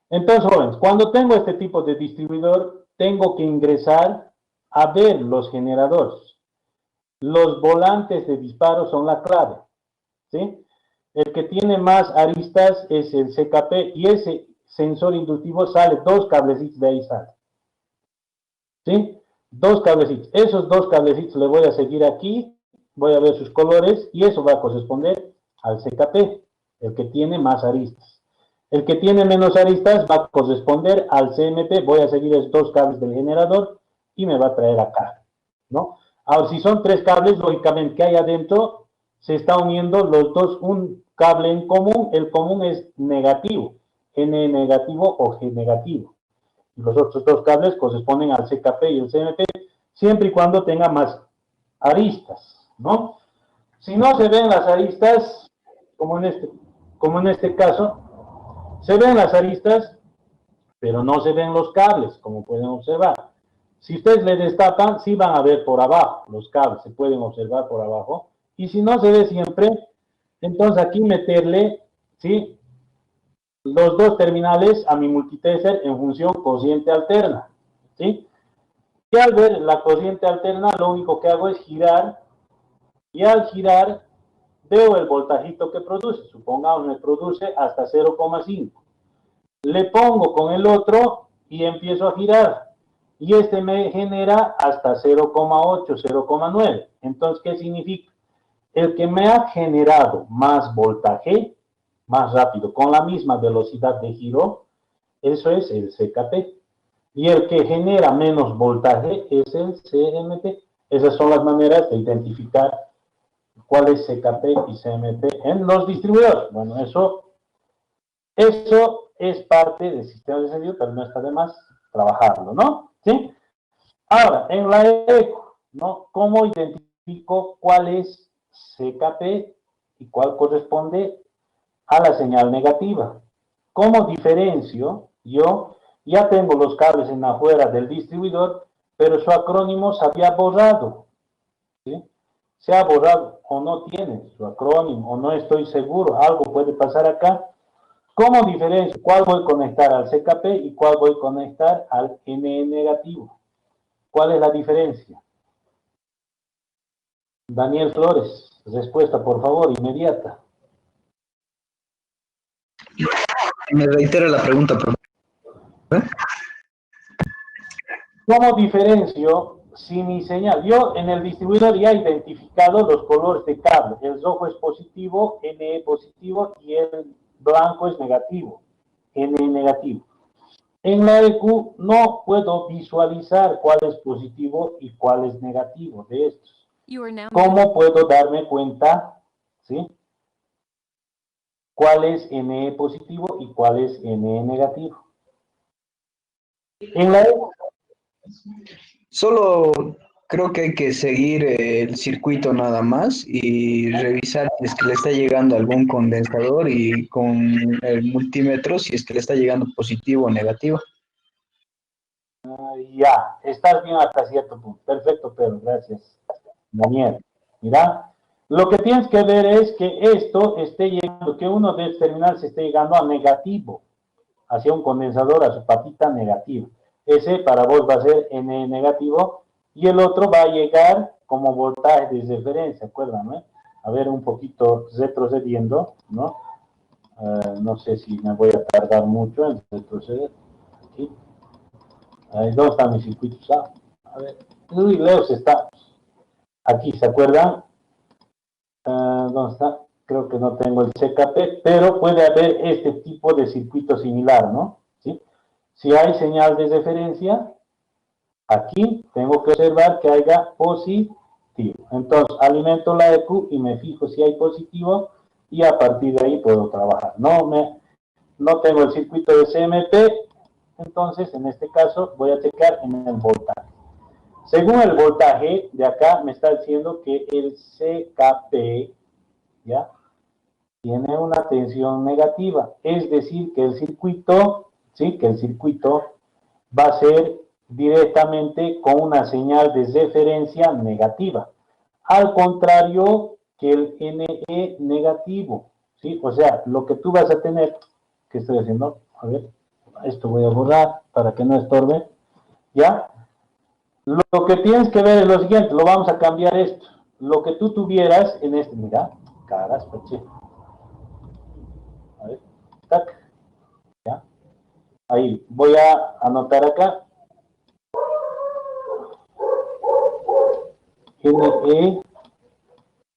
Entonces, jóvenes, cuando tengo este tipo de distribuidor, tengo que ingresar a ver los generadores. Los volantes de disparo son la clave, ¿sí? El que tiene más aristas es el CKP y ese sensor inductivo sale 2 cablecitos de ahí sale, ¿sí? 2 cablecitos. Esos 2 cablecitos le voy a seguir aquí, voy a ver sus colores y eso va a corresponder al CKP, el que tiene más aristas. El que tiene menos aristas va a corresponder al CMP, voy a seguir esos 2 cables del generador y me va a traer acá, ¿no? Ahora, si son 3 cables, lógicamente, ¿qué hay adentro? se está uniendo los dos, un cable en común, el común es negativo, N negativo o G negativo. Y los otros dos cables corresponden al CKP y el CMP, siempre y cuando tenga más aristas, ¿no? Si no se ven las aristas, como en este caso, se ven las aristas, pero no se ven los cables, como pueden observar. Si ustedes le destapan, sí van a ver por abajo, los cables se pueden observar por abajo, y si no se ve siempre, entonces aquí meterle, ¿sí?, los dos terminales a mi multitester en función cociente alterna, ¿sí? Y al ver la cociente alterna, lo único que hago es girar, y al girar veo el voltajito que produce, supongamos me produce hasta 0,5. Le pongo con el otro y empiezo a girar, y este me genera hasta 0,8, 0,9. Entonces, ¿qué significa? El que me ha generado más voltaje, más rápido, con la misma velocidad de giro, eso es el CKP. Y el que genera menos voltaje es el CMP. Esas son las maneras de identificar cuál es CKP y CMP en los distribuidores. Bueno, eso es parte del sistema de encendido, pero no está de más trabajarlo, ¿no? ¿Sí? Ahora, en la ECO, ¿no? ¿Cómo identifico cuál es CKP y cuál corresponde a la señal negativa? ¿Cómo diferencio? Yo ya tengo los cables en afuera del distribuidor, pero su acrónimo se había borrado, ¿sí? Se ha borrado o no tiene su acrónimo, o no estoy seguro, algo puede pasar acá. ¿Cómo diferencio cuál voy a conectar al CKP y cuál voy a conectar al NE negativo? ¿Cuál es la diferencia? Daniel Flores, respuesta por favor, inmediata. Me reitera la pregunta, profesor. ¿Cómo diferencio si mi señal? Yo en el distribuidor ya he identificado los colores de cable. El rojo es positivo, NE positivo, y el blanco es negativo, NE negativo. En la EQ no puedo visualizar cuál es positivo y cuál es negativo de estos. ¿Cómo puedo darme cuenta, sí, cuál es NE positivo y cuál es NE negativo? En la EQ Solo creo que hay que seguir el circuito nada más y revisar si es que le está llegando algún condensador y con el multímetro si es que le está llegando positivo o negativo. Ya, estás bien hasta cierto punto. Perfecto, Pedro, gracias. Daniel, mira, lo que tienes que ver es que esto esté llegando, que uno de estos terminales esté llegando a negativo, hacia un condensador, a su patita negativa. Ese para vos va a ser N negativo, y el otro va a llegar como voltaje de referencia, ¿acuerdan? ¿No? A ver, un poquito retrocediendo, ¿no? No sé si me voy a tardar mucho en retroceder. Aquí. Ahí, ¿dónde está mi circuito? A ver, uy, lejos está. Aquí, ¿se acuerdan? ¿Dónde está? Creo que no tengo el CKP, pero puede haber este tipo de circuito similar, ¿no? ¿Sí? Si hay señal de referencia, aquí tengo que observar que haya positivo. Entonces, alimento la EQ y me fijo si hay positivo, y a partir de ahí puedo trabajar. No tengo el circuito de CMP, entonces en este caso voy a checar en el voltaje. Según el voltaje de acá me está diciendo que el CKP, ¿ya?, tiene una tensión negativa, es decir que el circuito, ¿sí?, que el circuito va a ser directamente con una señal de referencia negativa, al contrario que el NE negativo, ¿sí? O sea, lo que tú vas a tener, ¿qué estoy haciendo? A ver, esto voy a borrar para que no estorbe, ¿ya? Lo que tienes que ver es lo siguiente, lo vamos a cambiar esto. Lo que tú tuvieras en este, mira, caras, coche. A ver, tac, ¿ya? Ahí, voy a anotar acá. NE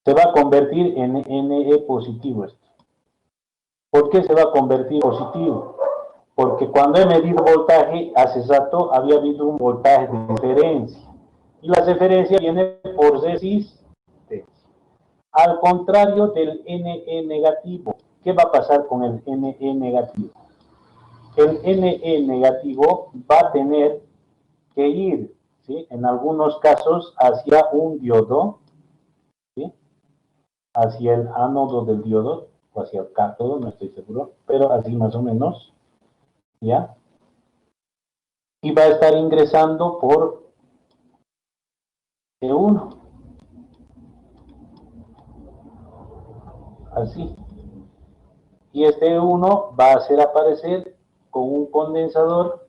se va a convertir en NE positivo esto. ¿Por qué se va a convertir positivo? Porque cuando he medido voltaje, hace rato había habido un voltaje de referencia. Y la referencia viene por resistencia. Al contrario del NE negativo. ¿Qué va a pasar con el NE negativo? El NE negativo va a tener que ir, ¿sí?, en algunos casos hacia un diodo, ¿sí?, hacia el ánodo del diodo, o hacia el cátodo, no estoy seguro, pero así más o menos, ¿ya? Y va a estar ingresando por E1, así. Y este E1 va a hacer aparecer con un condensador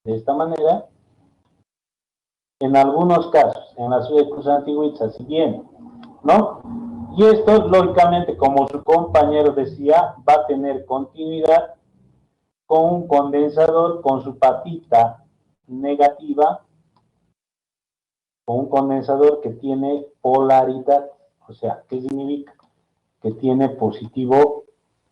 de esta manera. En algunos casos, en las suecos antiguitas, así viene, ¿no? Y esto, lógicamente, como su compañero decía, va a tener continuidad con un condensador con su patita negativa, con un condensador que tiene polaridad. O sea, ¿qué significa? Que tiene positivo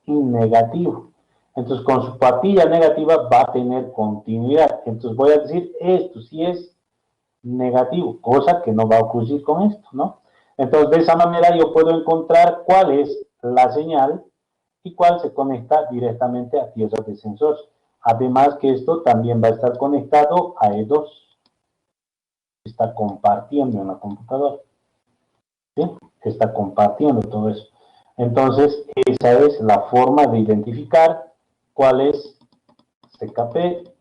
y negativo. Entonces, con su patilla negativa va a tener continuidad. Entonces, voy a decir, esto sí es negativo, cosa que no va a ocurrir con esto, ¿no? Entonces, de esa manera yo puedo encontrar cuál es la señal y cuál se conecta directamente a piezas de sensor. Además que esto también va a estar conectado a E2. Está compartiendo en la computadora. ¿Sí? Está compartiendo todo eso. Entonces, esa es la forma de identificar cuál es CKP,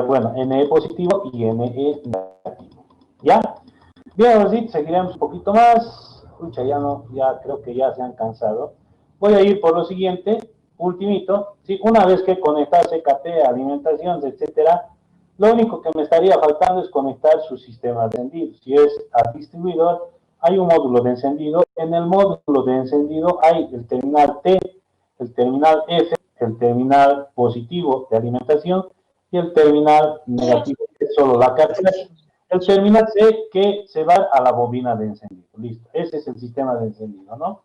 bueno, NE positivo y NE negativo. ¿Ya? Bien, así seguiremos un poquito más. Escucha, ya creo que ya se han cansado. Voy a ir por lo siguiente, ultimito. ¿Sí? Una vez que conectar CKP, alimentación, etcétera, lo único que me estaría faltando es conectar su sistema de encendido. Si es al distribuidor, hay un módulo de encendido. En el módulo de encendido hay el terminal T, el terminal F, el terminal positivo de alimentación y el terminal negativo, que es solo la carga. El terminal C que se va a la bobina de encendido. Listo. Ese es el sistema de encendido, ¿no?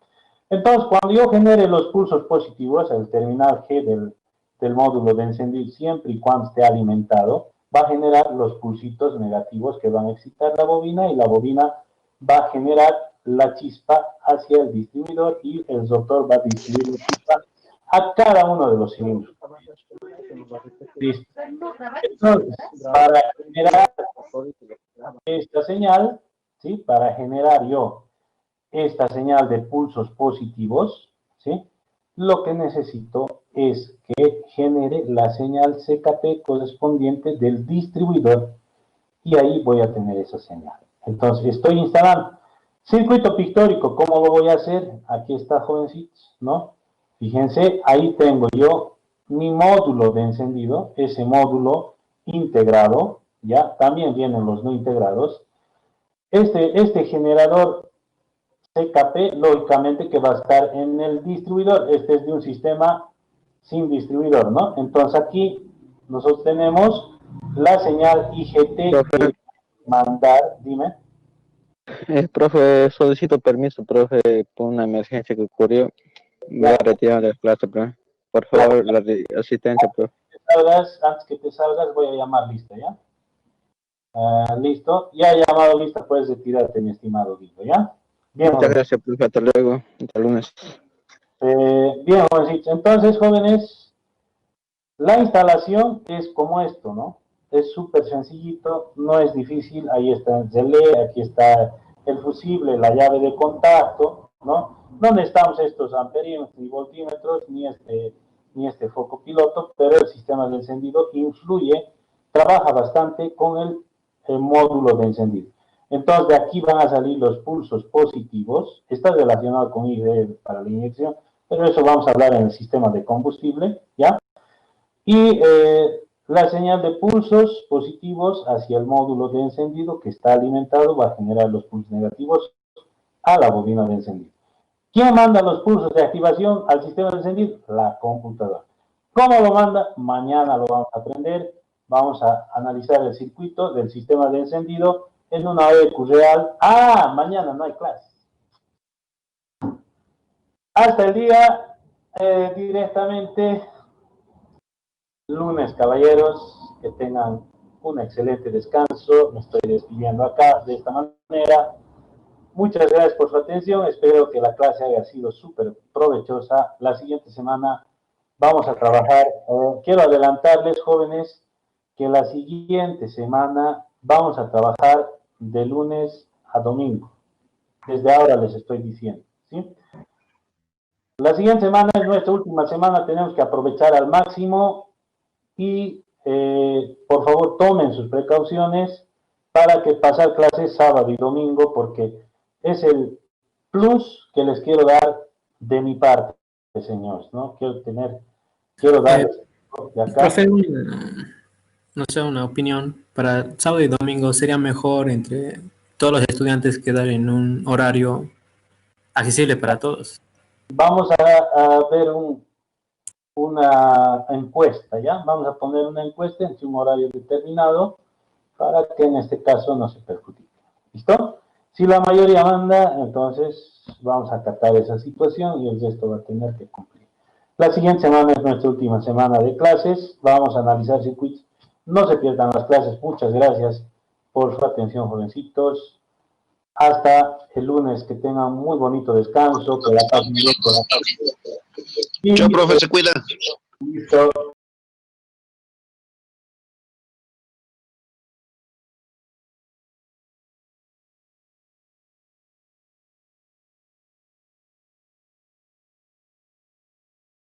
Entonces, cuando yo genere los pulsos positivos, el terminal G del módulo de encendido, siempre y cuando esté alimentado, va a generar los pulsitos negativos que van a excitar la bobina y la bobina va a generar la chispa hacia el distribuidor y el rotor va a distribuir la chispa a cada uno de los cilindros. Listo. Entonces, para generar esta señal, ¿sí?, para generar yo esta señal de pulsos positivos, ¿sí?, lo que necesito es que genere la señal CKP correspondiente del distribuidor y ahí voy a tener esa señal. Entonces, estoy instalando circuito pictórico. ¿Cómo lo voy a hacer? Aquí está, jovencitos, ¿no? Fíjense, ahí tengo yo mi módulo de encendido, ese módulo integrado, ya, también vienen los no integrados. Este generador CKP, lógicamente que va a estar en el distribuidor. Este es de un sistema sin distribuidor, ¿no? Entonces aquí nosotros tenemos la señal IGT que mandar, dime. Profe, solicito permiso, profe, por una emergencia que ocurrió. Voy a retirar la clase, profe. Por favor, la asistencia, profe. Antes que te salgas, voy a llamar lista, ¿ya? Listo. Ya he llamado lista, puedes retirarte, mi estimado Guido, ¿ya? Bien, muchas gracias, profe. Hasta luego. Hasta lunes. Bien, jovencitos. Entonces, jóvenes, la instalación es como esto, ¿no? Es súper sencillito, no es difícil. Ahí está el relé, aquí está el fusible, la llave de contacto, ¿no? No necesitamos estos amperímetros, ni voltímetros, ni este foco piloto, pero el sistema de encendido influye, trabaja bastante con el módulo de encendido. Entonces, de aquí van a salir los pulsos positivos. Está relacionado con ID para la inyección, pero eso vamos a hablar en el sistema de combustible, ¿ya? Y la señal de pulsos positivos hacia el módulo de encendido que está alimentado va a generar los pulsos negativos a la bobina de encendido. ¿Quién manda los pulsos de activación al sistema de encendido? La computadora. ¿Cómo lo manda? Mañana lo vamos a aprender. Vamos a analizar el circuito del sistema de encendido en una EQ real. Mañana no hay clase. Hasta el día directamente lunes, caballeros. Que tengan un excelente descanso. Me estoy despidiendo acá de esta manera. muchas gracias por su atención. Espero que la clase haya sido súper provechosa. La siguiente semana vamos a trabajar. Quiero adelantarles, jóvenes, que la siguiente semana vamos a trabajar de lunes a domingo. Desde ahora les estoy diciendo, ¿sí? La siguiente semana es nuestra última semana, tenemos que aprovechar al máximo y por favor tomen sus precauciones para que pasar clases sábado y domingo, porque es el plus que les quiero dar de mi parte, señores, ¿no? Quiero dar de acá. Profe, no sé, una opinión. Para sábado y domingo sería mejor entre todos los estudiantes quedar en un horario accesible para todos. Vamos a ver una encuesta, ¿ya? Vamos a poner una encuesta en un horario determinado para que en este caso no se perjudique. ¿Listo? Si la mayoría manda, entonces vamos a acatar esa situación y el resto va a tener que cumplir. La siguiente semana es nuestra última semana de clases. Vamos a analizar circuitos. No se pierdan las clases. Muchas gracias por su atención, jovencitos. Hasta el lunes. Que tengan muy bonito descanso. Que la pasen bien. Chao, profe, se cuida. Listo.